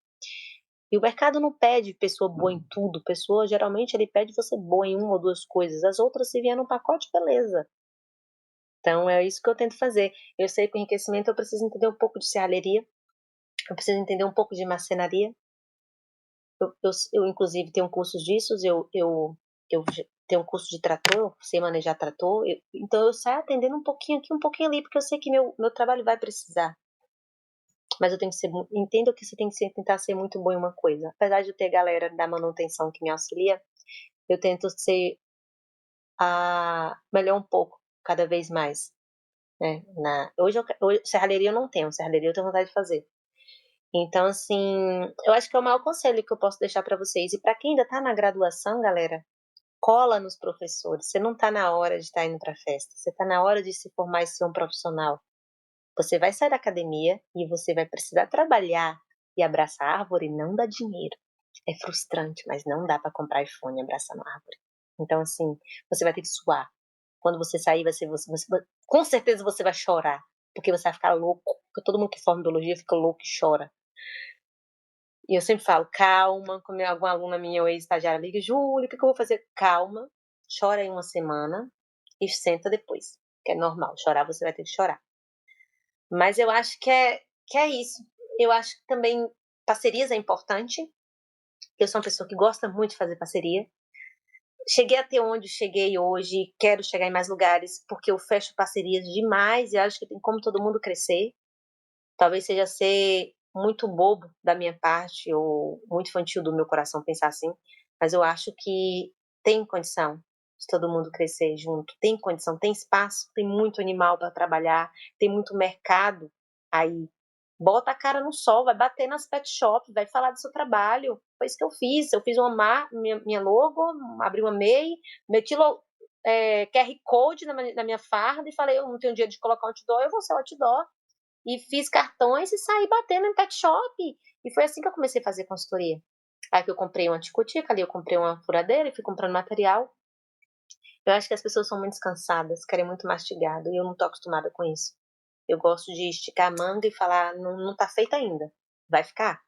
E o mercado não pede pessoa boa em tudo, pessoa geralmente ele pede você boa em uma ou duas coisas, as outras se vier num pacote, beleza. Então é isso que eu tento fazer. Eu sei que o enriquecimento eu preciso entender um pouco de serralheria, eu preciso entender um pouco de marcenaria. Eu inclusive tenho cursos disso, eu tenho um curso de trator, sei manejar trator, então eu saio atendendo um pouquinho aqui, um pouquinho ali, porque eu sei que meu trabalho vai precisar. Mas eu tenho que ser, entendo que você tem que tentar ser muito bom em uma coisa. Apesar de eu ter galera da manutenção que me auxilia, eu tento ser a melhor um pouco, cada vez mais, né? Hoje serralheria eu não tenho, serralheria eu tenho vontade de fazer. Então, assim, eu acho que é o maior conselho que eu posso deixar para vocês. E para quem ainda está na graduação, galera, cola nos professores. Você não está na hora de estar indo para festa. Você está na hora de se formar e ser um profissional. Você vai sair da academia e você vai precisar trabalhar e abraçar a árvore e não dá dinheiro. É frustrante, mas não dá para comprar iPhone abraçando a árvore. Então, assim, você vai ter que suar. Quando você sair, com certeza você vai chorar, porque você vai ficar louco. Porque todo mundo que forma biologia fica louco e chora. E eu sempre falo: "Calma", quando alguma aluna minha ou ex-estagiária liga: "Júlia, o que que eu vou fazer?". Calma, chora aí uma semana e senta depois, que é normal, chorar você vai ter que chorar. Mas eu acho que é isso. Eu acho que também parcerias é importante. Eu sou uma pessoa que gosta muito de fazer parceria. Cheguei até onde cheguei hoje, quero chegar em mais lugares, porque eu fecho parcerias demais e acho que tem como todo mundo crescer. Talvez seja ser muito bobo da minha parte ou muito infantil do meu coração pensar assim, mas eu acho que tem condição de todo mundo crescer junto, tem condição, tem espaço, tem muito animal para trabalhar, tem muito mercado aí. Bota a cara no sol, vai bater nas pet shop, vai falar do seu trabalho. Foi isso que eu fiz minha logo, abri uma MEI, meti QR Code na minha farda e falei, eu não tenho dinheiro de colocar um outdoor, eu vou ser outdoor. E fiz cartões e saí batendo em pet shop. E foi assim que eu comecei a fazer consultoria. Aí que eu comprei uma anticutíca, ali eu comprei uma furadeira e fui comprando material. Eu acho que as pessoas são muito descansadas, querem muito mastigado, e eu não tô acostumada com isso. Eu gosto de esticar a manga e falar, não, não tá feita ainda, vai ficar.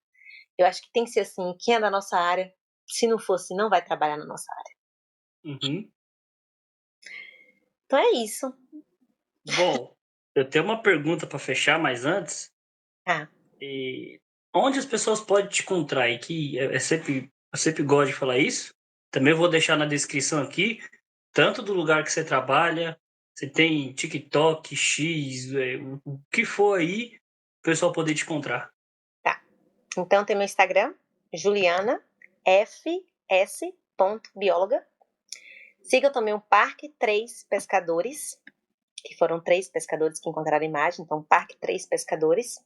Eu acho que tem que ser assim, quem é da nossa área, se não fosse, não vai trabalhar na nossa área.
Uhum.
Então é isso.
Bom, eu tenho uma pergunta para fechar, mas antes,
Ah,
e onde as pessoas podem te encontrar? E que eu sempre gosto de falar isso. Também vou deixar na descrição aqui, tanto do lugar que você trabalha, você tem TikTok, X, o que for aí, o pessoal poder te encontrar.
tá. Então tem meu Instagram, Juliana fs.bióloga. Siga também o Parque 3 Pescadores, que foram 3 pescadores que encontraram a imagem, então Parque 3 Pescadores.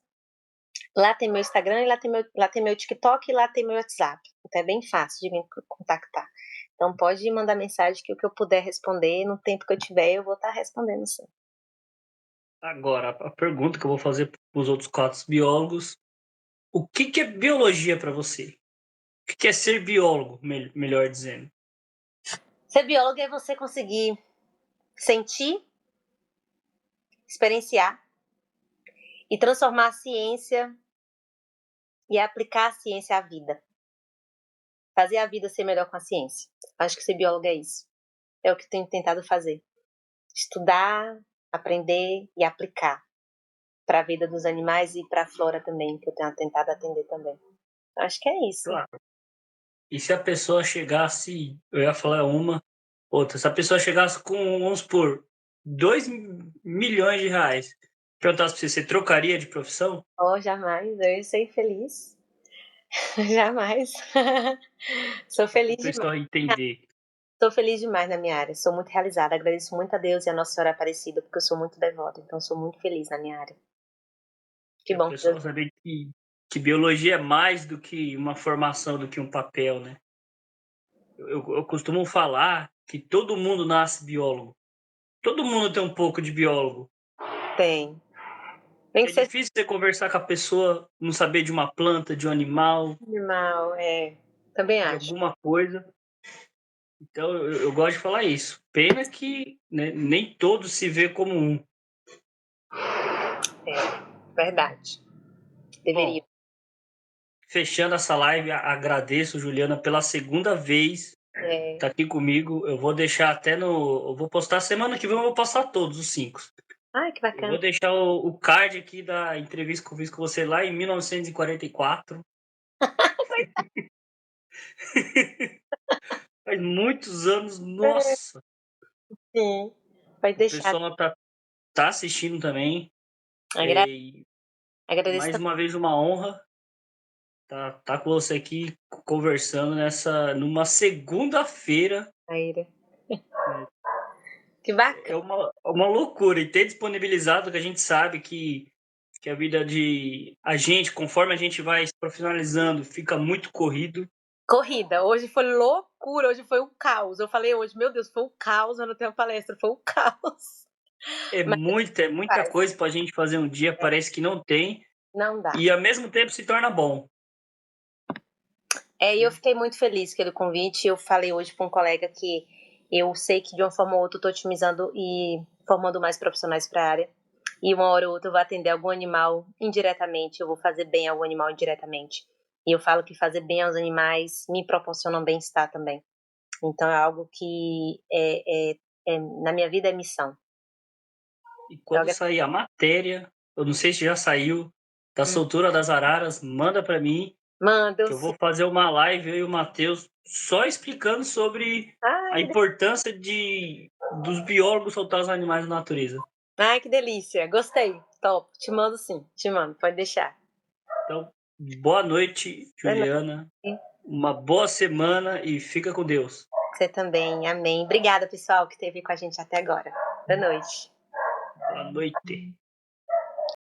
Lá tem meu Instagram, e lá tem meu TikTok e lá tem meu WhatsApp. Então é bem fácil de me contactar. Então pode mandar mensagem que o que eu puder responder, no tempo que eu tiver, eu vou estar respondendo sim.
Agora, a pergunta que eu vou fazer para os outros 4 biólogos: o que é biologia para você? O que é ser biólogo, melhor dizendo?
Ser biólogo é você conseguir sentir, experienciar e transformar a ciência e aplicar a ciência à vida. Fazer a vida ser melhor com a ciência. Acho que ser biólogo é isso. É o que tenho tentado fazer. Estudar, aprender e aplicar para a vida dos animais e para a flora também, que eu tenho tentado atender também. Acho que é isso.
Claro. E se a pessoa chegasse, eu ia falar uma, outra, se a pessoa chegasse com, vamos supor, 2 milhões de reais, perguntasse pra você, você trocaria de profissão?
Oh, jamais, eu ia ser infeliz. Jamais. Sou
Só para o
feliz demais.
pessoal entender.
Estou feliz demais na minha área, sou muito realizada, agradeço muito a Deus e a Nossa Senhora Aparecida, porque eu sou muito devota, então sou muito feliz na minha área. Que
É o
bom que Deus...
pessoal saber que biologia é mais do que uma formação, do que um papel, né? Eu costumo falar que todo mundo nasce biólogo. Todo mundo tem um pouco de biólogo.
tem. Nem
É
que seja
difícil você conversar com a pessoa, não saber de uma planta, de um animal,
animal, também
de
acho.
alguma coisa. Então eu gosto de falar isso. Pena que, né, nem todos se vê como um.
Verdade. Deveria.
Bom, fechando essa live, agradeço, Juliana, pela segunda vez. Tá aqui comigo. Eu vou deixar até no. Eu vou postar semana que vem, eu vou postar todos os 5.
Ai, que
Eu vou
bacana.
deixar o card aqui da entrevista que eu fiz com você lá em 1944. Faz muitos anos, nossa.
Sim, pode
O
deixar.
pessoal tá assistindo também.
Agra-
E
Agradeço
mais uma vez uma honra tá com você aqui conversando numa segunda-feira.
também,
Né?
que
É
bacana.
uma loucura. E ter disponibilizado, que a gente sabe que a vida de a gente, conforme a gente vai se profissionalizando, fica muito corrido.
Corrida, hoje foi loucura, hoje foi um caos. Eu falei hoje, meu Deus, foi um caos, eu não tenho palestra, foi um caos. Mas
É muita
faz,
coisa para a gente fazer um dia, parece que não tem,
não dá.
e ao mesmo tempo se torna bom.
E eu fiquei muito feliz pelo convite. Eu falei hoje para um colega que eu sei que de uma forma ou outra eu estou otimizando e formando mais profissionais para a área. E uma hora ou outra eu vou atender algum animal indiretamente, eu vou fazer bem a algum animal indiretamente. E eu falo que fazer bem aos animais me proporciona um bem-estar também. Então é algo que na minha vida é missão.
E
Eu
quando sair a matéria, eu não sei se já saiu, da soltura das araras, manda para mim,
Manda,
que eu vou fazer uma live, eu e o Matheus, só explicando sobre
Ai,
a importância dos biólogos soltar os animais na natureza.
ai, que delícia. Gostei. Top. Te mando sim. Te mando. Pode deixar.
Então, boa noite,
Boa
Juliana.
noite.
Uma boa semana e fica com Deus.
Você também. Amém. Obrigada, pessoal, que esteve com a gente até agora. Boa noite.
Boa noite.